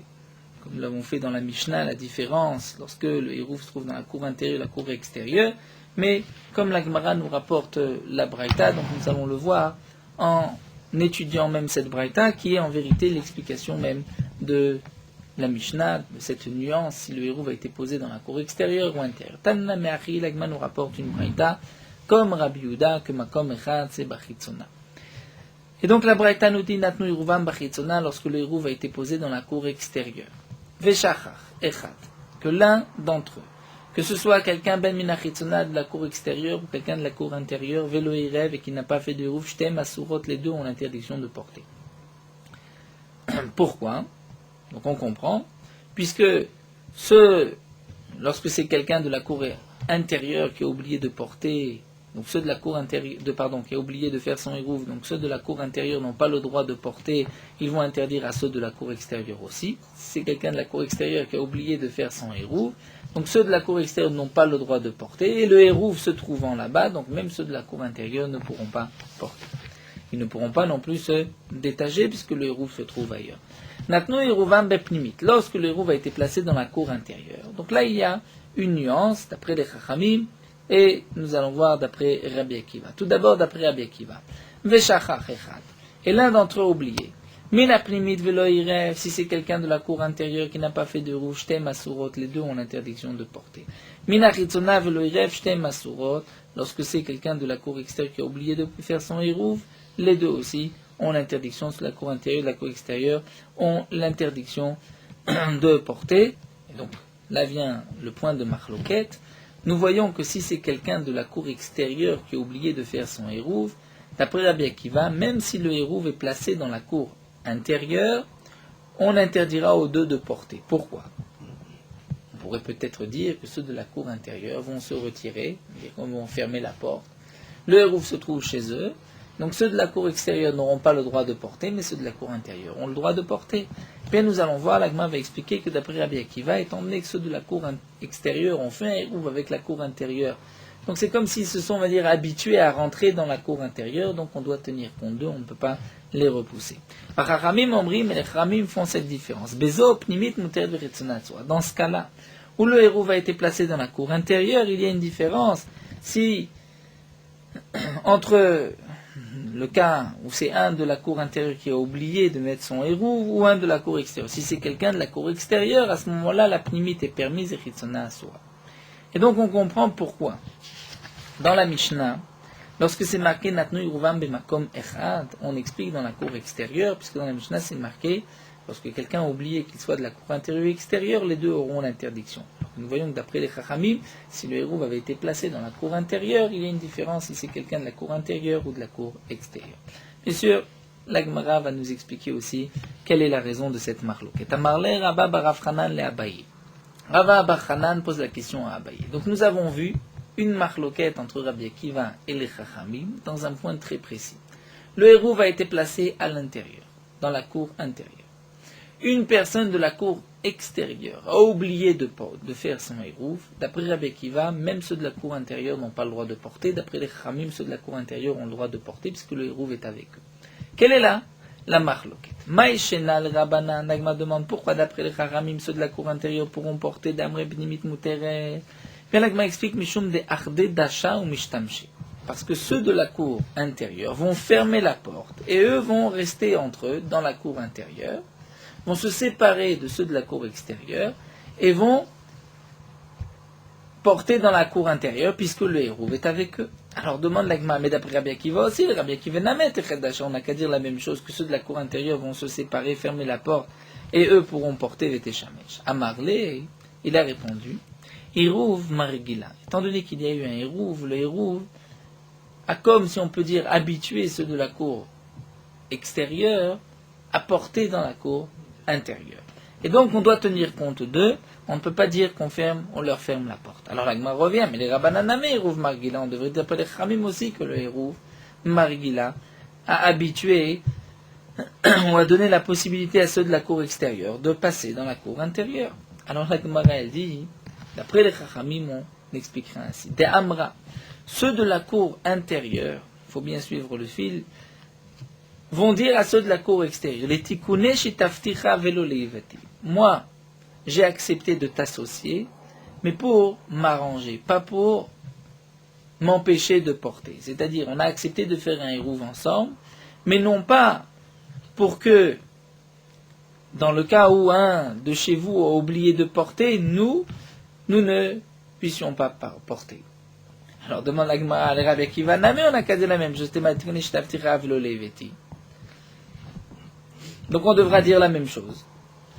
comme nous l'avons fait dans la Mishnah, la différence lorsque le hérouv se trouve dans la cour intérieure et la cour extérieure, mais comme la Gemara nous rapporte la Braïta, donc nous allons le voir en étudiant même cette Braïta, qui est en vérité l'explication même de la Mishnah, de cette nuance, si le hérouv a été posé dans la cour extérieure ou intérieure. Tanna Me'achi, la Gemara nous rapporte une Braïta, comme Rabbi Yehuda, que Makom Echad, c'est Bachitzona. Et donc la Braïta nous dit Natnu Yeruvam Bachitzona, lorsque le hérouv a été posé dans la cour extérieure. Veshachar, Echad, que l'un d'entre eux, que ce soit quelqu'un ben minachitzona de la cour extérieure ou quelqu'un de la cour intérieure, velo rêve et qui n'a pas fait de hérouv, shtem, asurot, les deux ont l'interdiction de porter. Pourquoi? Donc on comprend, puisque lorsque c'est quelqu'un de la cour intérieure qui a oublié de porter, donc ceux de la cour intérieure, qui a oublié de faire son hérouv, donc ceux de la cour intérieure n'ont pas le droit de porter, ils vont interdire à ceux de la cour extérieure aussi. Si c'est quelqu'un de la cour extérieure qui a oublié de faire son hérouv, donc ceux de la cour extérieure n'ont pas le droit de porter, et le hérouv se trouvant là-bas, donc même ceux de la cour intérieure ne pourront pas porter. Ils ne pourront pas non plus se détacher puisque le hérouv se trouve ailleurs. Natnu hérouvam bepnimit, lorsque le hérouv a été placé dans la cour intérieure. Donc là il y a une nuance d'après les Chachamim, et nous allons voir d'après Rabbi Akiva. Tout d'abord d'après Rabbi Akiva. Veshachach echad, et l'un d'entre eux a oublié. Mina pnimit velo irev, si c'est quelqu'un de la cour intérieure qui n'a pas fait de hérouv, shtem asurot, les deux ont l'interdiction de porter. Mina chitzona velo irev, shtem asurot, lorsque c'est quelqu'un de la cour extérieure qui a oublié de faire son hérouv, les deux aussi ont l'interdiction, sur la cour intérieure et la cour extérieure, ont l'interdiction de porter. Et donc là vient le point de Marloquette. Nous voyons que si c'est quelqu'un de la cour extérieure qui a oublié de faire son hérouv, d'après Rabbi Akiva, même si le hérouv est placé dans la cour intérieure, on interdira aux deux de porter. Pourquoi? On pourrait peut-être dire que ceux de la cour intérieure vont se retirer, vont fermer la porte. Le hérouv se trouve chez eux, donc ceux de la cour extérieure n'auront pas le droit de porter, mais ceux de la cour intérieure ont le droit de porter. Bien, nous allons voir, l'Agma va expliquer que d'après Rabbi Akiva, étant donné que ceux de la cour extérieure ont fait un hérouv avec la cour intérieure, donc c'est comme s'ils se sont, on va dire, habitués à rentrer dans la cour intérieure, donc on doit tenir compte d'eux, on ne peut pas les repousser. Par Haramim Omrim, les Haramim font cette différence. Bezo, Pnimit, Muter, Veretzonatsoa. Dans ce cas-là, où le hérouv a été placé dans la cour intérieure, il y a une différence. Si, entre le cas où c'est un de la cour intérieure qui a oublié de mettre son hérouv, ou un de la cour extérieure. Si c'est quelqu'un de la cour extérieure, à ce moment-là, la Pnimit est permise et Chitzonatsoa. Et donc on comprend pourquoi. Dans la Mishnah, lorsque c'est marqué Natnu Yeruvam Bemakom Echad, on explique dans la cour extérieure, puisque dans la Mishnah c'est marqué, lorsque quelqu'un a oublié qu'il soit de la cour intérieure ou extérieure, les deux auront l'interdiction. Nous voyons que d'après les Chachamim, si le hérouv avait été placé dans la cour intérieure, il y a une différence si c'est quelqu'un de la cour intérieure ou de la cour extérieure. Bien sûr, la Gemara va nous expliquer aussi quelle est la raison de cette marloquette. Amarle Rabba Barav Hanan le Abaye. Rabba Bar Hanan pose la question à Abaye. Donc nous avons vu une marloquette entre Rabbi Akiva et les Chachamim dans un point très précis. Le hérouv a été placé à l'intérieur, dans la cour intérieure. Une personne de la cour extérieure a oublié de faire son hérouv. D'après Rabbi Akiva, même ceux de la cour intérieure n'ont pas le droit de porter. D'après les Chachamim, ceux de la cour intérieure ont le droit de porter puisque le hérouv est avec eux. Quelle est là la marloquette? Maïshena le Rabbanan, Nagma demande pourquoi d'après les Chachamim, ceux de la cour intérieure pourront porter d'Amre Bnimit Muteret. Bien, l'Agma explique Mishum de Arde Dasha ou Mishtamshi. Parce que ceux de la cour intérieure vont fermer la porte et eux vont rester entre eux dans la cour intérieure, vont se séparer de ceux de la cour extérieure et vont porter dans la cour intérieure puisque le hérouv est avec eux. Alors demande l'Agma, mais d'après Rabbi Akiva aussi, Rabbi Akiva Namet et Dasha, on n'a qu'à dire la même chose, que ceux de la cour intérieure vont se séparer, fermer la porte et eux pourront porter les Teshamesh. Amarle, il a répondu, Hérouv Marigila. Étant donné qu'il y a eu un hérouv, le hérouv a, comme si on peut dire, habitué ceux de la cour extérieure à porter dans la cour intérieure. Et donc on doit tenir compte d'eux, on ne peut pas dire on leur ferme la porte. Alors l'Agma revient, mais les Rabbananame Hérouv Marigila, on devrait dire après les Chamim aussi que le hérouv Marigila a habitué, ou a donné la possibilité à ceux de la cour extérieure de passer dans la cour intérieure. Alors l'Agma elle dit, d'après les Chachamim, on expliquera ainsi. Des Amra, ceux de la cour intérieure, il faut bien suivre le fil, vont dire à ceux de la cour extérieure, les Tikune Shitafticha Velo Leivati. Moi, j'ai accepté de t'associer, mais pour m'arranger, pas pour m'empêcher de porter. C'est-à-dire, on a accepté de faire un hérouv ensemble, mais non pas pour que, dans le cas où un de chez vous a oublié de porter, nous ne puissions pas porter. Alors demande la Gemara à Rabbi Akiva, mais on a qu'à dire la même chose. Donc on devra dire la même chose.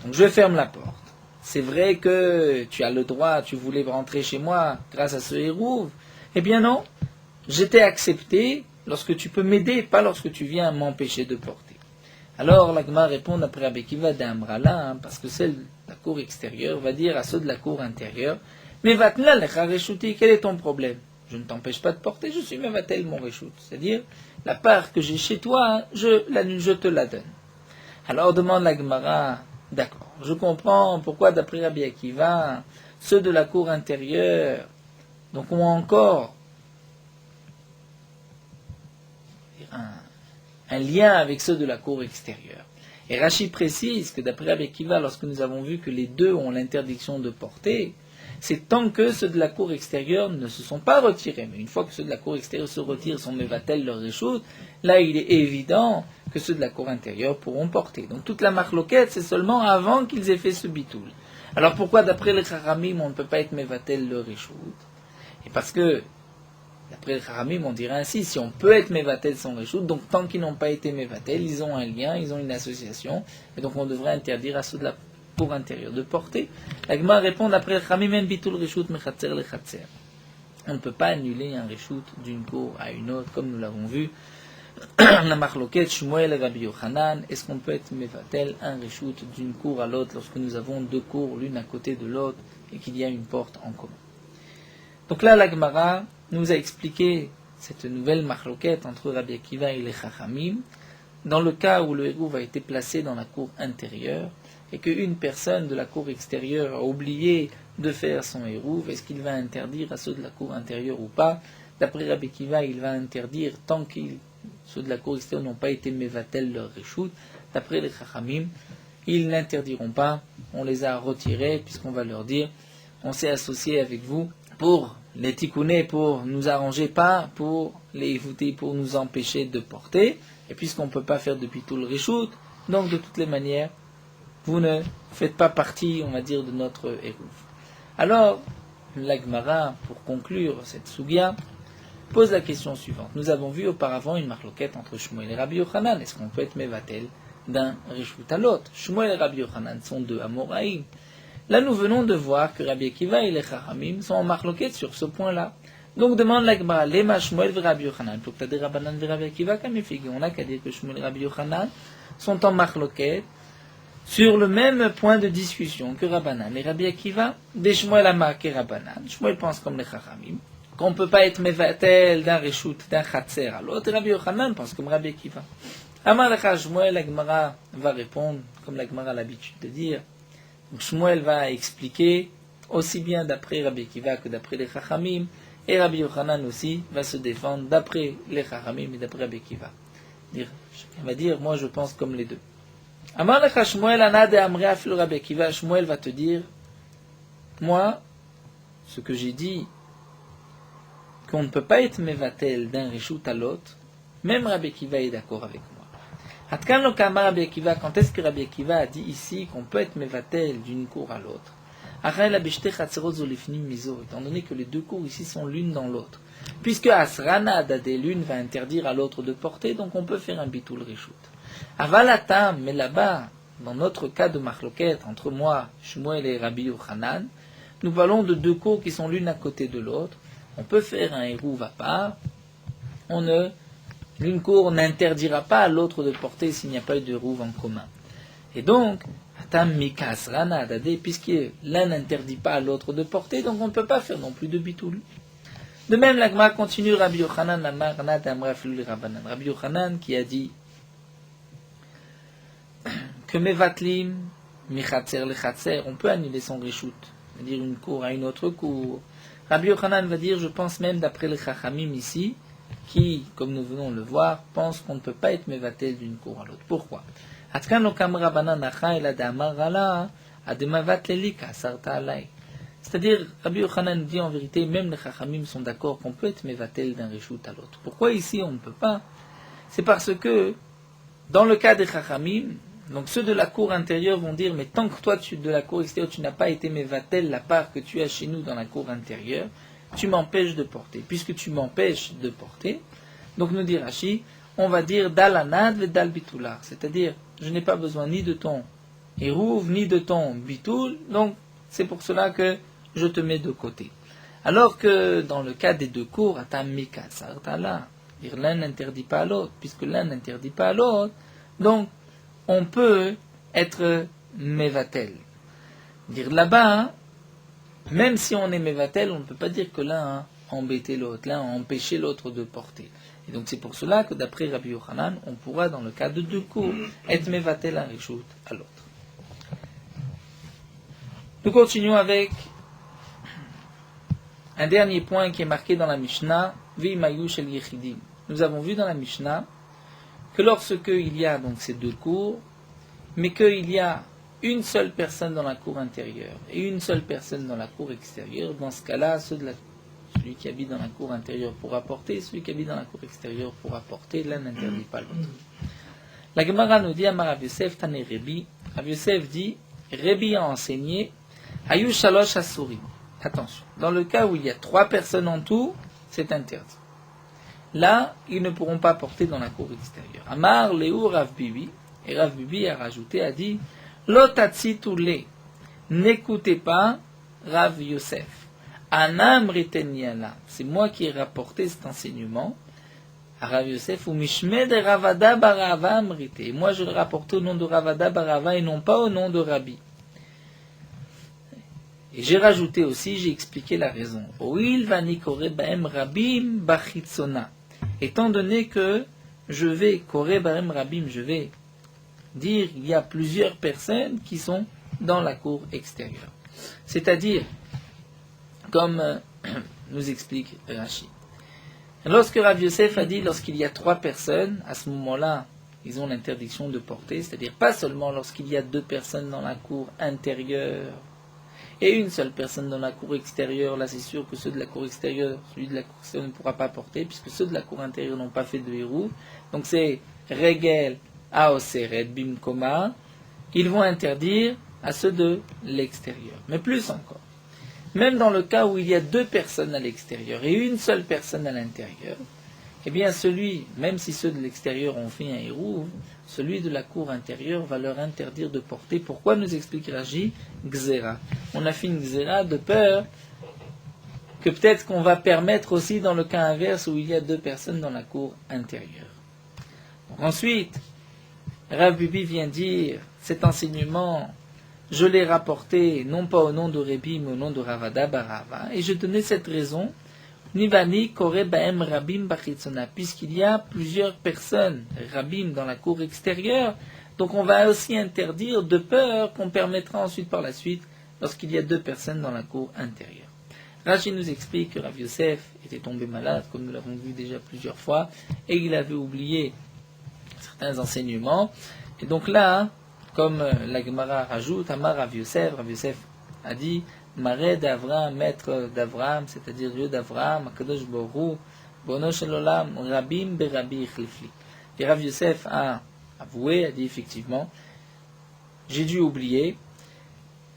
Donc je ferme la porte. C'est vrai que tu as le droit, tu voulais rentrer chez moi grâce à ce hérouv. Eh bien non, je t'ai accepté lorsque tu peux m'aider, pas lorsque tu viens m'empêcher de porter. Alors la Gemara répond après Rabbi Akiva d'Amrala, parce que celle de la cour extérieure va dire à ceux de la cour intérieure, mais vatna lecha reshuti, quel est ton problème? Je ne t'empêche pas de porter, je suis mevatel mon reshout. C'est-à-dire, la part que j'ai chez toi, je te la donne. Alors demande la Gemara, d'accord, je comprends pourquoi d'après Rabbi Akiva, ceux de la cour intérieure, donc ont encore un lien avec ceux de la cour extérieure. Et Rashi précise que d'après Rabbi Akiva, lorsque nous avons vu que les deux ont l'interdiction de porter, c'est tant que ceux de la cour extérieure ne se sont pas retirés. Mais une fois que ceux de la cour extérieure se retirent, sont mevatel leur réchoute, là il est évident que ceux de la cour intérieure pourront porter. Donc toute la marloquette, c'est seulement avant qu'ils aient fait ce bitoul. Alors pourquoi d'après les Chachamim, on ne peut pas être mevatel leur réchoute? Et parce que d'après les Chachamim, on dirait ainsi, si on peut être mevatel sans réchoute, donc tant qu'ils n'ont pas été mevatel, ils ont un lien, ils ont une association, et donc on devrait interdire à ceux de la cour intérieure de porter. La Gemara répond d'après le Chachamim, bitul reshut mechatzer lechatzer. On ne peut pas annuler un reshut d'une cour à une autre, comme nous l'avons vu. La marloquette Shmuel et Rabbi Yochanan, est-ce qu'on peut être mevatel un reshut d'une cour à l'autre lorsque nous avons deux cours l'une à côté de l'autre et qu'il y a une porte en commun? Donc là, la Gemara nous a expliqué cette nouvelle marloquette entre Rabbi Akiva et les Chachamim, dans le cas où le hérouv a été placé dans la cour intérieure, et qu'une personne de la cour extérieure a oublié de faire son hérouv, est-ce qu'il va interdire à ceux de la cour intérieure ou pas? D'après Rabbi Akiva, il va interdire tant que ceux de la cour extérieure n'ont pas été mevatel leur réchout. D'après les Chachamim, ils n'interdiront pas, on les a retirés, puisqu'on va leur dire, on s'est associé avec vous pour les tikouner, pour nous arranger, pas pour les évouter, pour nous empêcher de porter, et puisqu'on ne peut pas faire depuis tout le réchout, donc de toutes les manières, vous ne faites pas partie, on va dire, de notre hérouv. Alors, la Gemara, pour conclure cette sugya, pose la question suivante. Nous avons vu auparavant une marloquette entre Shmuel et Rabbi Yochanan. Est-ce qu'on peut être mevatel d'un réchout à l'autre? Shmuel et Rabbi Yochanan sont deux amoraïm. Là, nous venons de voir que Rabbi Akiva et les Chachamim sont en marloquette sur ce point-là. Donc, demande la Gemara, Lema Shmuel et Rabbi Yochanan, plutôt que Rabbanan et Rabbi Akiva, comme il on n'a qu'à dire que Shmuel et Rabbi Yochanan sont en marloquette sur le même point de discussion que Rabbanan et Rabbi Akiva, des Shmuel Amar et Rabbanan. Shmuel pense comme les Chachamim, qu'on ne peut pas être mevatel d'un réchout, d'un chatser à l'autre. Et Rabbi Yochanan pense comme Rabbi Akiva. Amar lecha Shmuel, la Gemara va répondre, comme la Gemara a l'habitude de dire. Donc Shmuel va expliquer, aussi bien d'après Rabbi Akiva que d'après les Chachamim, et Rabbi Yochanan aussi va se défendre d'après les Chachamim et d'après Rabbi Akiva. Chacun va dire, moi je pense comme les deux. Amar lecha Shmuel, ana de amre afil Rabbi Akiva, Shmuel va te dire, moi, ce que j'ai dit, qu'on ne peut pas être mevatel d'un réchout à l'autre, même Rabbi Akiva est d'accord avec moi. Hatkan lo kama Rabbi Akiva, quand est-ce que Rabbi Akiva a dit ici qu'on peut être mevatel d'une cour à l'autre? Étant donné que les deux cours ici sont l'une dans l'autre. Puisque Asrana Dadé, l'une va interdire à l'autre de porter, donc on peut faire un bitoul réchout. Avalatam, mais là-bas, dans notre cas de marloquette, entre moi, Shmuel et Rabbi Yochanan, nous parlons de deux cours qui sont l'une à côté de l'autre. On peut faire un hérouv à part. L'une cour n'interdira pas à l'autre de porter s'il n'y a pas eu de hérouv en commun. Et donc, puisque l'un n'interdit pas à l'autre de porter, donc on ne peut pas faire non plus de bitoul. De même, l'agma continue Rabbi Yochanan, Rabbi Yochanan qui a dit que mevatlim, michatzer lechatzer, on peut annuler son réchout, c'est-à-dire une cour à une autre cour. Rabbi Yochanan va dire, je pense même d'après les Chachamim ici, qui, comme nous venons de le voir, pense qu'on ne peut pas être mevatel d'une cour à l'autre. Pourquoi? C'est-à-dire, Rabbi Yochanan dit en vérité, même les Chachamim sont d'accord qu'on peut être mevatel d'un réchout à l'autre. Pourquoi ici on ne peut pas? C'est parce que, dans le cas des Chachamim, donc ceux de la cour intérieure vont dire, mais tant que toi, de la cour extérieure, tu n'as pas été mevatel la part que tu as chez nous dans la cour intérieure, tu m'empêches de porter. Puisque tu m'empêches de porter, donc nous dit Rashi, on va dire dalanad ve dal bitular, c'est-à-dire, je n'ai pas besoin ni de ton hérouv, ni de ton bitoul, donc c'est pour cela que je te mets de côté. Alors que dans le cas des deux cours, atam mika sartala, l'un n'interdit pas à l'autre, puisque l'un n'interdit pas à l'autre, donc on peut être mevatel. Dire là-bas, même si on est mevatel, on ne peut pas dire que l'un a embêté l'autre, l'un a empêché l'autre de porter. Et donc c'est pour cela que d'après Rabbi Yochanan, on pourra dans le cas de deux cours être mevatel un réchout à l'autre. Nous continuons avec un dernier point qui est marqué dans la Mishnah, V'imayu shel yechidim. Nous avons vu dans la Mishnah que lorsque il y a donc ces deux cours, mais qu'il y a une seule personne dans la cour intérieure et une seule personne dans la cour extérieure, dans ce cas-là, celui qui habite dans la cour intérieure pourra porter, celui qui habite dans la cour extérieure pourra porter, l'un n'interdit pas l'autre. La Gemara nous dit, Amar Rav Yosef Tane Rebi, Rav Yosef dit, Rebi a enseigné, Ayu Shalosh Asurim. Attention, dans le cas où il y a 3 personnes en tout, c'est interdit. Là, ils ne pourront pas porter dans la cour extérieure. Amar Léou Rav Bibi, et Rav Bibi a rajouté, a dit, Lotatsi Toulé, n'écoutez pas Rav Yosef. Anam Riteniala, c'est moi qui ai rapporté cet enseignement à Rav Yosef, ou Mishme de Ravada Barava Amrite. Moi je le rapporte au nom de Ravada Barava et non pas au nom de Rabbi. Et j'ai rajouté aussi, j'ai expliqué la raison. Oil vani kore baem rabim bachitsona. Étant donné que je vais kore baem rabim, je vais dire qu'il y a plusieurs personnes qui sont dans la cour extérieure. C'est-à-dire, comme nous explique Rashi. Lorsque Rav Yosef a dit lorsqu'il y a 3 personnes, à ce moment-là, ils ont l'interdiction de porter, c'est-à-dire pas seulement lorsqu'il y a 2 personnes dans la cour intérieure et une seule personne dans la cour extérieure, là c'est sûr que ceux de la cour extérieure, celui de la cour extérieure ne pourra pas porter, puisque ceux de la cour intérieure n'ont pas fait de héros. Donc c'est Regel Aoseret Bimkoma, ils vont interdire à ceux de l'extérieur. Mais plus encore, même dans le cas où il y a 2 personnes à l'extérieur et une seule personne à l'intérieur, eh bien celui, même si ceux de l'extérieur ont fait un hérouv, celui de la cour intérieure va leur interdire de porter. Pourquoi, nous explique Rashi? Gzera. On a fait une Gzera de peur que peut-être qu'on va permettre aussi dans le cas inverse où il y a 2 personnes dans la cour intérieure. Donc, ensuite, Rav Bibi vient dire, cet enseignement, je l'ai rapporté non pas au nom de Rébi, mais au nom de Ravada Barava, et je donnais cette raison, Nivani Kore Baem Rabim Bachitzona, puisqu'il y a plusieurs personnes, Rabim, dans la cour extérieure, donc on va aussi interdire de peur qu'on permettra ensuite par la suite lorsqu'il y a 2 personnes dans la cour intérieure. Rashi nous explique que Rav Yosef était tombé malade, comme nous l'avons vu déjà plusieurs fois, et il avait oublié certains enseignements, et donc là, comme la Gemara rajoute, Amar Rav Yosef a dit, Maré d'Avram, maître d'Avram, c'est-à-dire Dieu d'Avram, Akadosh Borou, Bono Shel Olam, Rabim Berabi Chlifli. Et Rav Yosef a avoué, a dit effectivement, j'ai dû oublier.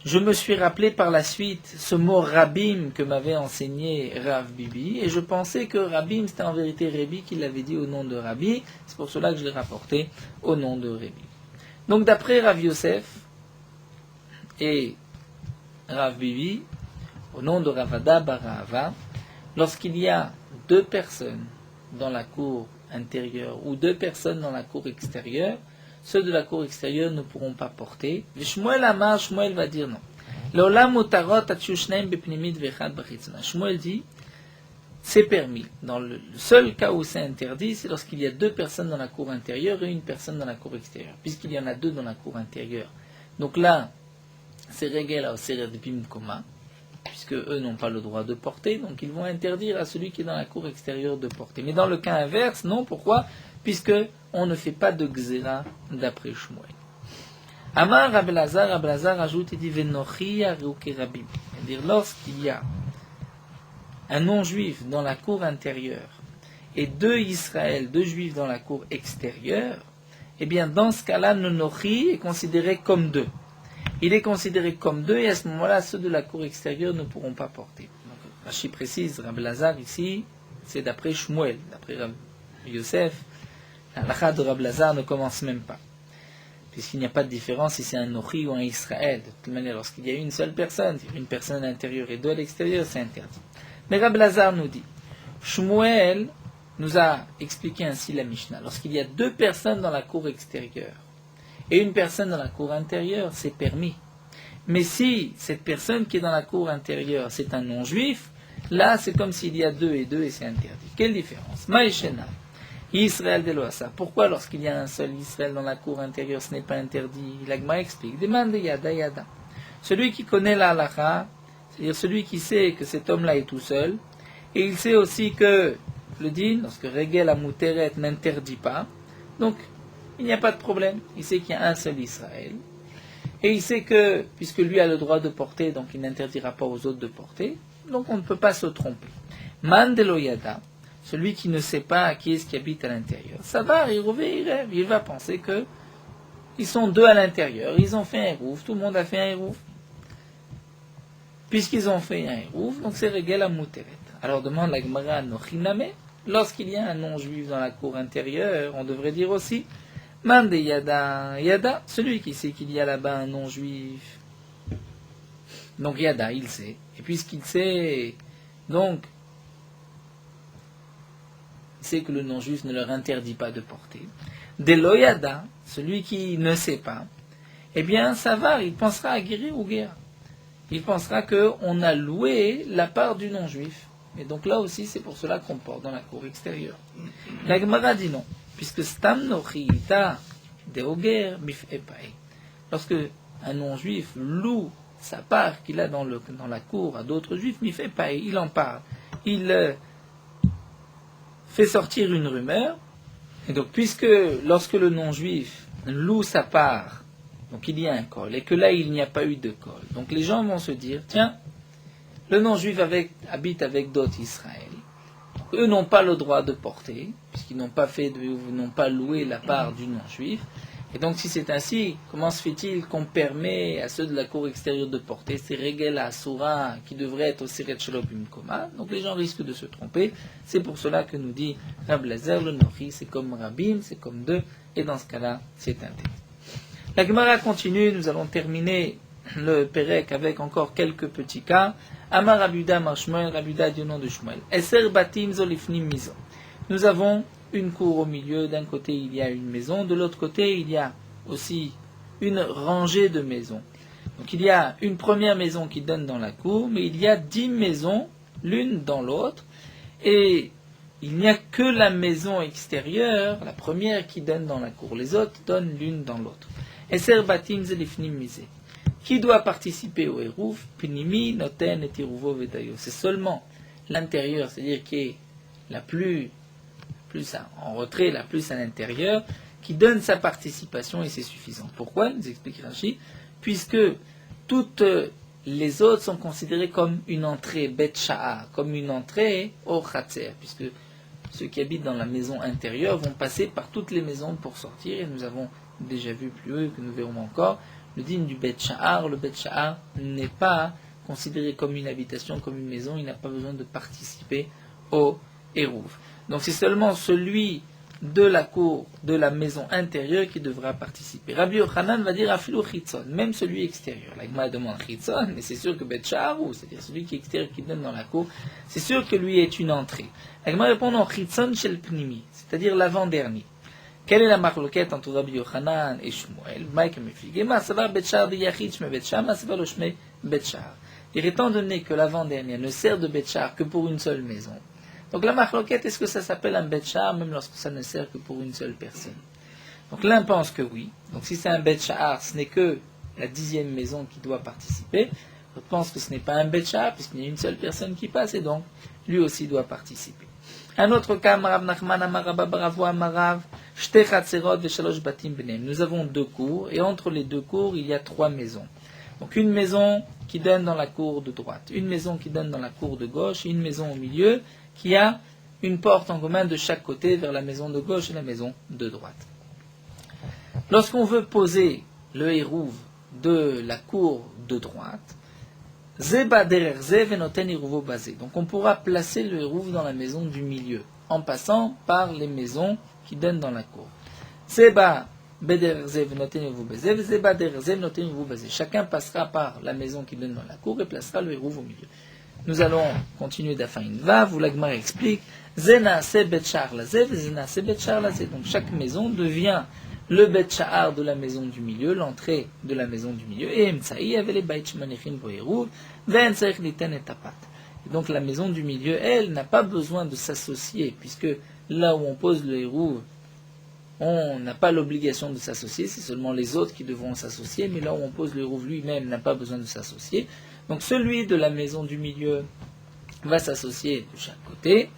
Je me suis rappelé par la suite ce mot Rabim que m'avait enseigné Rav Bibi, et je pensais que Rabim c'était en vérité Rébi qui l'avait dit au nom de Rabbi, c'est pour cela que je l'ai rapporté au nom de Rébi. Donc d'après Rav Yosef et Rav Bibi, au nom de Ravada Barava, lorsqu'il y a 2 personnes dans la cour intérieure ou 2 personnes dans la cour extérieure, ceux de la cour extérieure ne pourront pas porter. Shmuel Amar, Shmuel va dire non. Shmuel dit, c'est permis. Dans le seul cas où c'est interdit, c'est lorsqu'il y a 2 personnes dans la cour intérieure et une personne dans la cour extérieure, puisqu'il y en a 2 dans la cour intérieure. Donc là, c'est Regel Aoseret Bimkoma, puisque eux n'ont pas le droit de porter, donc ils vont interdire à celui qui est dans la cour extérieure de porter. Mais dans le cas inverse, non. Pourquoi? Puisque on ne fait pas de Gzera d'après Shmuel. Amar Rabbi Lazar ajoute et dit Venochi Aruke Rabim. C'est-à-dire lorsqu'il y a un non-juif dans la cour intérieure et 2 Israël, 2 juifs dans la cour extérieure, eh bien dans ce cas-là, le Nochi est considéré comme 2. Il est considéré comme 2 et à ce moment-là, ceux de la cour extérieure ne pourront pas porter. Donc, Rashi précise, Rabbi Lazar ici, c'est d'après Shmuel, d'après Rabbi Yosef. La halakha de Rabbi Lazar ne commence même pas, puisqu'il n'y a pas de différence si c'est un Nochi ou un Israël. De toute manière, lorsqu'il y a une seule personne, une personne à l'intérieur et 2 à l'extérieur, c'est interdit. Mais Rabbi Lazar nous dit, Shmuel nous a expliqué ainsi la Mishnah. Lorsqu'il y a 2 personnes dans la cour extérieure et une personne dans la cour intérieure, c'est permis. Mais si cette personne qui est dans la cour intérieure, c'est un non-juif, là, c'est comme s'il y a 2 et c'est interdit. Quelle différence? Maïshena, Israël de l'Oasa. Pourquoi lorsqu'il y a un seul Israël dans la cour intérieure, ce n'est pas interdit? L'Agma explique. Demande Yada Yada. Celui qui connaît la halakha, c'est-à-dire celui qui sait que cet homme-là est tout seul, et il sait aussi que le din, lorsque Regel Amuteret n'interdit pas, donc il n'y a pas de problème. Il sait qu'il y a un seul Israël. Et il sait que, puisque lui a le droit de porter, donc il n'interdira pas aux autres de porter, donc on ne peut pas se tromper. Mandelo Yada, celui qui ne sait pas qui est-ce qui habite à l'intérieur, ça va, il va penser que ils sont 2 à l'intérieur, ils ont fait un hérouf, tout le monde a fait un hérouf. Puisqu'ils ont fait un hérouf, donc c'est Regel Amuteret. Alors demande la Gemara Nochiname, lorsqu'il y a un non-juif dans la cour intérieure, on devrait dire aussi Mande Yada, Yada, celui qui sait qu'il y a là-bas un non-juif. Donc Yada, il sait. Et puisqu'il sait, donc, il sait que le non-juif ne leur interdit pas de porter. Delo Yada, celui qui ne sait pas, eh bien, ça va, il pensera à guérir ou guérir. Il pensera qu'on a loué la part du non-juif. Et donc là aussi, c'est pour cela qu'on porte dans la cour extérieure. La Gemara dit non, puisque Stam Nochita Deoger mif'e pae. Lorsque un non-juif loue sa part qu'il a dans la cour à d'autres juifs, mif'e pae, il en parle. Il fait sortir une rumeur. Et donc, puisque lorsque le non-juif loue sa part, donc il y a un col, et que là il n'y a pas eu de col, donc les gens vont se dire, tiens, le non-juif habite avec d'autres Israël. Eux n'ont pas le droit de porter, puisqu'ils n'ont pas loué la part du non-juif. Et donc si c'est ainsi, comment se fait-il qu'on permet à ceux de la cour extérieure de porter ces regel asura qui devraient être au Seret Shelo Bimkoma? Donc les gens risquent de se tromper. C'est pour cela que nous dit Rab Lazer, le Nochi, c'est comme Rabim, c'est comme deux, et dans ce cas-là, c'est interdit. La Gemara continue, nous allons terminer le Perek avec encore quelques petits cas. Amar Rabuda Mar Shmuel, Rabuda du nom de Shmuel. Eser Batim Zolifnim Mizon. Nous avons une cour au milieu, d'un côté il y a une maison, de l'autre côté il y a aussi une rangée de maisons. Donc il y a une première maison qui donne dans la cour, mais il y a 10 maisons, l'une dans l'autre, et il n'y a que la maison extérieure, la première qui donne dans la cour, les autres donnent l'une dans l'autre. Eser batim zelifnim mise. Qui doit participer au Hérouv? Pinimi, Noten et Tiruvo Vedayo. C'est seulement l'intérieur, c'est-à-dire qui est la plus en retrait, la plus à l'intérieur, qui donne sa participation et c'est suffisant. Pourquoi? Nous explique Rashi. Puisque toutes les autres sont considérées comme une entrée, Bet Sha'ar, comme une entrée au Khatser, puisque ceux qui habitent dans la maison intérieure vont passer par toutes les maisons pour sortir, et nous avons déjà vu plus haut, que nous verrons encore, le digne du Bet Sha'ar. Le Bet Sha'ar n'est pas considéré comme une habitation, comme une maison, il n'a pas besoin de participer au Hérouv. Donc c'est seulement celui de la cour, de la maison intérieure qui devra participer. Rabbi Yochanan va dire Afilu Chitzon, même celui extérieur. La Gemara demande Chitzon, mais c'est sûr que Bet Sha'ar, c'est-à-dire celui qui est extérieur, qui donne dans la cour, c'est sûr que lui est une entrée. La Gemara répond non, Chitzon Shel Pnimi, c'est-à-dire l'avant-dernier. Quelle est la marloquette entre Rabbi Yochanan et Shmuel? Et étant donné que l'avant-dernier ne sert de Bet Sha'ar que pour une seule maison, donc la marloquette, est-ce que ça s'appelle un Bet Sha'ar même lorsque ça ne sert que pour une seule personne? Donc l'un pense que oui. Donc si c'est un Bet Sha'ar, ce n'est que la 10e maison qui doit participer. L'autre pense que ce n'est pas un Bet Sha'ar puisqu'il y a une seule personne qui passe et donc lui aussi doit participer. Un autre cas, Marav Nachman Amarabba Baravo Amarav Shte Chatzerot Veshalosh Batim Benem. Nous avons 2 cours et entre les 2 cours il y a 3 maisons. Donc une maison qui donne dans la cour de droite, une maison qui donne dans la cour de gauche et une maison au milieu qui a une porte en commun de chaque côté vers la maison de gauche et la maison de droite. Lorsqu'on veut poser le Hérouv de la cour de droite, donc on pourra placer le Hérouv dans la maison du milieu, en passant par les maisons qui donnent dans la cour. Chacun passera par la maison qui donne dans la cour et placera le Hérouv au milieu. Nous allons continuer d'Afain Vav, où la Gemara explique Zena se Bet Sha'ar lazé, Zena se Bet Sha'ar lazé. Donc chaque maison devient le Bet Sha'ar de la maison du milieu, l'entrée de la maison du milieu, et Emtsaï avait les Bait Shmanichin Bohérouv, Ven Tzarich Liten et Tapat. Donc la maison du milieu, elle, n'a pas besoin de s'associer, puisque là où on pose le Hérouv, on n'a pas l'obligation de s'associer, c'est seulement les autres qui devront s'associer, mais là où on pose le Hérouv lui-même n'a pas besoin de s'associer. Donc celui de la maison du milieu va s'associer de chaque côté,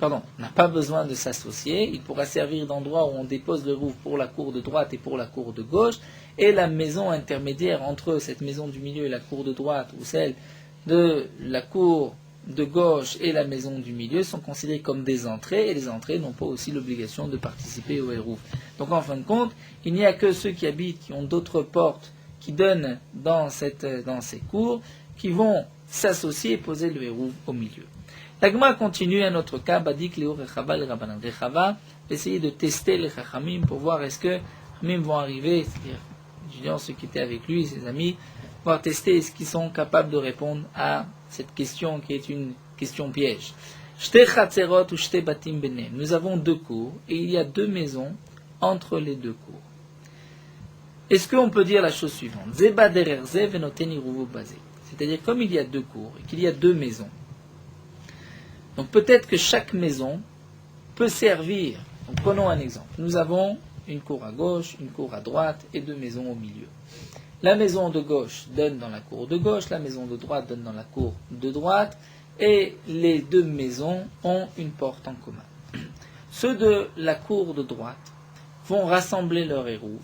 n'a pas besoin de s'associer, il pourra servir d'endroit où on dépose le Hérouv pour la cour de droite et pour la cour de gauche, et la maison intermédiaire entre cette maison du milieu et la cour de droite, ou celle de la cour de gauche et la maison du milieu sont considérées comme des entrées, et les entrées n'ont pas aussi l'obligation de participer au Hérouv. Donc en fin de compte, il n'y a que ceux qui habitent, qui ont d'autres portes, qui donnent dans ces cours, qui vont s'associer et poser le Hérouv au milieu. La Gemara continue un autre cas, Badik Léo Rechava le Rabbanan. Rechava, essayer de tester les Chachamim pour voir est-ce que les Chachamim vont arriver, c'est-à-dire les étudiants, ceux qui étaient avec lui, ses amis, voir tester est-ce qu'ils sont capables de répondre à cette question qui est une question piège. Shte Chatzerot ou Shte Batim Benem. Nous avons 2 cours et il y a 2 maisons entre les 2 cours. Est-ce qu'on peut dire la chose suivante? Zeba derer ze venoten iruvo basé. C'est-à-dire, comme il y a 2 cours et qu'il y a 2 maisons, donc peut-être que chaque maison peut servir. Donc prenons un exemple. Nous avons une cour à gauche, une cour à droite et deux maisons au milieu. La maison de gauche donne dans la cour de gauche, la maison de droite donne dans la cour de droite, et les deux maisons ont une porte en commun. Ceux de la cour de droite vont rassembler leur érouve.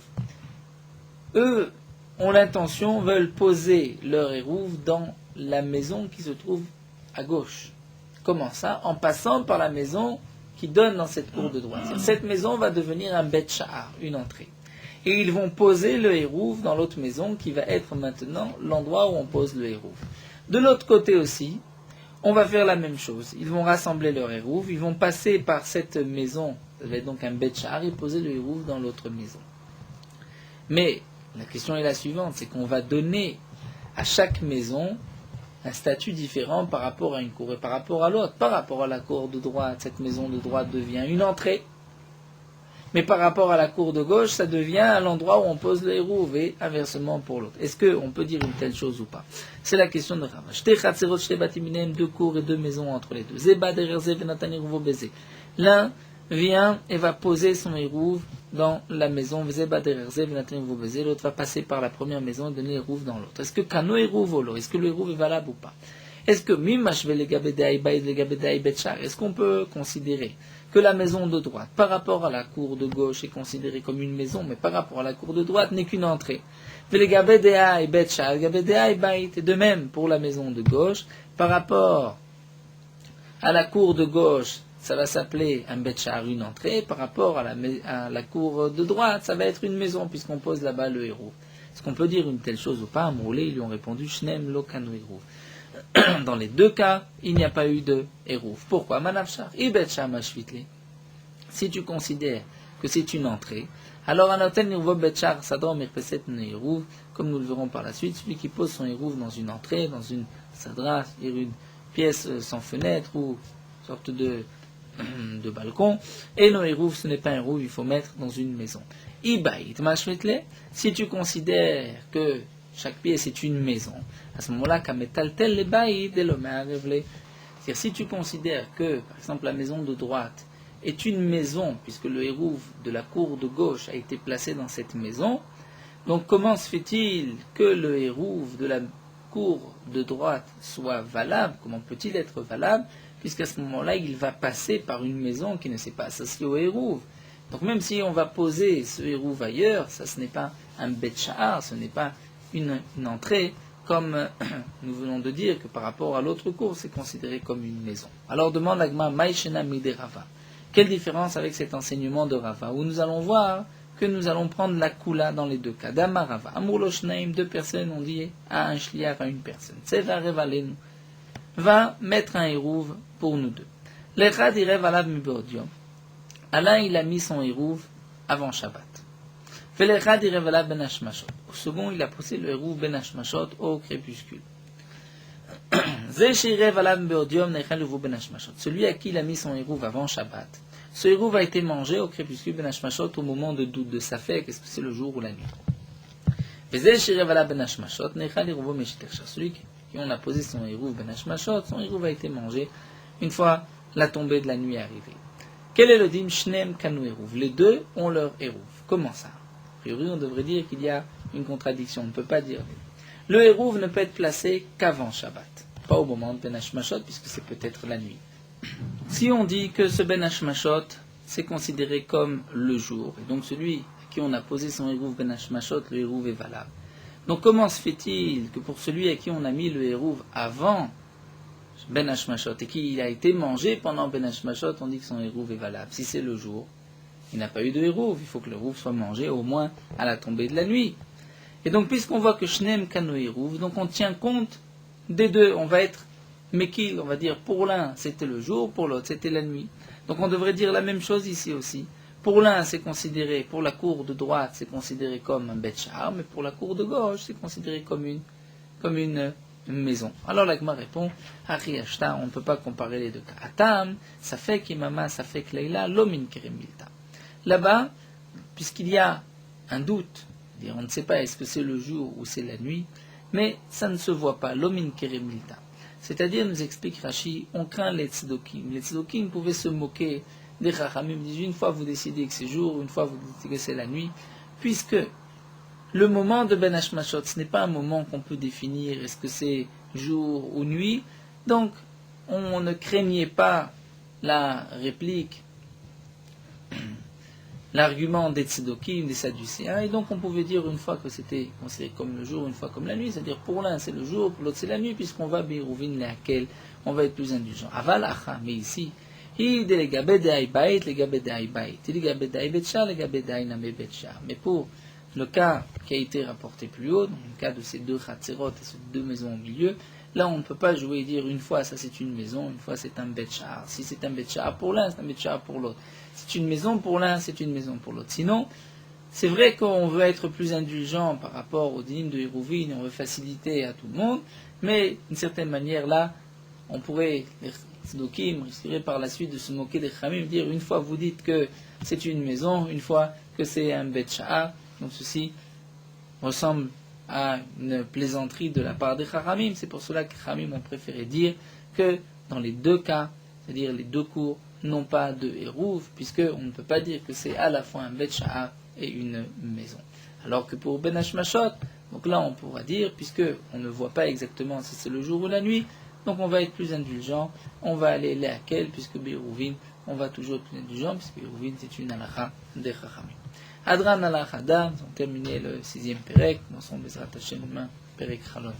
Eux ont l'intention, veulent poser leur érouve dans la maison qui se trouve à gauche. Comment ça? En passant par la maison qui donne dans cette cour de droite. Cette maison va devenir un bet sha'ar, une entrée. Et ils vont poser le hérouv dans l'autre maison qui va être maintenant l'endroit où on pose le hérouv. De l'autre côté aussi, on va faire la même chose. Ils vont rassembler leur hérouv, ils vont passer par cette maison, ça va être donc un bet sha'ar, et poser le hérouv dans l'autre maison. Mais la question est la suivante, c'est qu'on va donner à chaque maison un statut différent par rapport à une cour et par rapport à l'autre. Par rapport à la cour de droite, cette maison de droite devient une entrée. Mais par rapport à la cour de gauche, ça devient l'endroit où on pose le hérouv et inversement pour l'autre. Est-ce qu'on peut dire une telle chose ou pas? C'est la question de Rava. Deux cours et deux maisons entre les deux. L'un vient et va poser son hérouv dans la maison. L'autre va passer par la première maison et donner l'hérouv dans l'autre. Est-ce que kano hérouv ou l'autre? Est-ce que le hérouv est valable ou pas? Est-ce que est-ce qu'on peut considérer que la maison de droite, par rapport à la cour de gauche, est considérée comme une maison, mais par rapport à la cour de droite, n'est qu'une entrée? Et de même pour la maison de gauche, par rapport à la cour de gauche, ça va s'appeler un bet sha'ar, une entrée. Par rapport à la cour de droite, ça va être une maison, puisqu'on pose là-bas le héros. Est-ce qu'on peut dire une telle chose ou pas? Amourlé, ils lui ont répondu, Shnem lo kanu héros. Dans les deux cas, il n'y a pas eu de hérouf. Pourquoi? Manafshar, ibet shamashvitle. Si tu considères que c'est une entrée, alors anoten nirvo betchar sadra mirpeset nehérouv, comme nous le verrons par la suite, celui qui pose son hérouv dans une entrée, dans une sadra, c'est-à-dire une pièce sans fenêtre ou une sorte de balcon, et le hérouv, ce n'est pas un hérouv, il faut mettre dans une maison. Ibaït mashvitle, si tu considères que chaque pièce est une maison, à ce moment-là, kametaltel le baïd et le ma'arevle. C'est-à-dire, si tu considères que, par exemple, la maison de droite est une maison, puisque le hérouv de la cour de gauche a été placé dans cette maison, donc comment se fait-il que le hérouv de la cour de droite soit valable? Comment peut-il être valable? Puisqu'à ce moment-là, il va passer par une maison qui ne s'est pas associée au hérouv. Donc même si on va poser ce hérouv ailleurs, ça ce n'est pas un bet sha'ar, ce n'est pas une entrée, comme nous venons de dire que par rapport à l'autre cour, c'est considéré comme une maison. Alors demande l'agma Maïshena Mide Rava. Quelle différence avec cet enseignement de Rava, où nous allons voir que nous allons prendre la kula dans les deux cas. Dama Rava, Amur Shnaim, deux personnes ont dit à un shliach, à une personne. Seva Revalenu, va mettre un hérouv pour nous deux. L'echad irev alav mibordium. Alain, il a mis son hérouv avant Shabbat. Au second, il a posé le hérouv ben hashmashot au crépuscule. Celui à qui il a mis son hérouv avant Shabbat, ce hérouv a été mangé au crépuscule ben hashmashot au moment de doute de Safek, est-ce que c'est le jour ou la nuit? Celui qui on a posé son hérouv ben hashmashot, son hérouv a été mangé une fois la tombée de la nuit arrivée. Quel est le dim shnem kanu hérouv? Les deux ont leur hérouv. Comment ça? A priori, on devrait dire qu'il y a une contradiction. On ne peut pas dire. Le hérouv ne peut être placé qu'avant Shabbat. Pas au moment de Ben Hashmashot, puisque c'est peut-être la nuit. Si on dit que ce Ben Hashmashot, c'est considéré comme le jour, et donc celui à qui on a posé son hérouv Ben Hashmashot, le hérouv est valable. Donc comment se fait-il que pour celui à qui on a mis le hérouv avant Ben Hashmashot, et qui a été mangé pendant Ben Hashmashot, on dit que son hérouv est valable? Si c'est le jour, il n'a pas eu de hérouv, il faut que le hérouv soit mangé au moins à la tombée de la nuit. Et donc, puisqu'on voit que Shnem Kano hérouv, donc on tient compte des deux. On va être Mekil, on va dire pour l'un c'était le jour, pour l'autre c'était la nuit. Donc on devrait dire la même chose ici aussi. Pour l'un c'est considéré, pour la cour de droite c'est considéré comme un bet sha'ar, mais pour la cour de gauche c'est considéré comme une maison. Alors l'Agma répond, Hari Ashta, on ne peut pas comparer les deux cas. Atam, ça fait qu'Imama, ça fait que Leila, Lomin Keremilta. Là-bas, puisqu'il y a un doute, on ne sait pas est-ce que c'est le jour ou c'est la nuit, mais ça ne se voit pas, l'omin keremilta. C'est-à-dire, nous explique Rashi, on craint les tzedokim. Les tzedokim pouvaient se moquer des Chachamim disent une fois vous décidez que c'est jour, une fois vous décidez que c'est la nuit, puisque le moment de Ben Hashmashot, ce n'est pas un moment qu'on peut définir, est-ce que c'est jour ou nuit, donc on ne craignait pas la réplique, l'argument des Tzedokim, des Sadducéens, et donc on pouvait dire une fois que c'était considéré comme le jour, une fois comme la nuit, c'est-à-dire pour l'un c'est le jour, pour l'autre c'est la nuit, puisqu'on va Beiruvin laquelle on va être plus indulgent. Avalacha, mais ici, mais pour le cas qui a été rapporté plus haut, dans le cas de ces deux Chatzerot et ces deux maisons au milieu, là on ne peut pas jouer et dire une fois ça c'est une maison, une fois c'est un Bet Sha'ar. Si c'est un Bet Sha'ar pour l'un, c'est un Bet Sha'ar pour l'autre. C'est une maison pour l'un, c'est une maison pour l'autre. Sinon, c'est vrai qu'on veut être plus indulgent par rapport au dîme de Hérouvine, on veut faciliter à tout le monde, mais d'une certaine manière là, on pourrait, les Tzedokim risqueraient par la suite de se moquer des Khamim, dire une fois vous dites que c'est une maison, une fois que c'est un Bet Sha'ar. Donc ceci ressemble à une plaisanterie de la part des Chachamim. C'est pour cela que les Chachamim ont préféré dire que dans les deux cas, c'est-à-dire les deux cours, n'ont pas de Hérouv, puisqu'on ne peut pas dire que c'est à la fois un Bet Sha'ar et une maison. Alors que pour Ben Hashmashot, donc là on pourra dire, puisque on ne voit pas exactement si c'est le jour ou la nuit, donc on va être plus indulgent, on va aller laquelle, puisque Beiruvin, on va toujours être plus indulgent, puisque Beiruvin c'est une halakha des Chachamim. Adran al-Achada, nous avons terminé le 6e Perek, nous sommes Bezrat Hashem, Perek Chalon.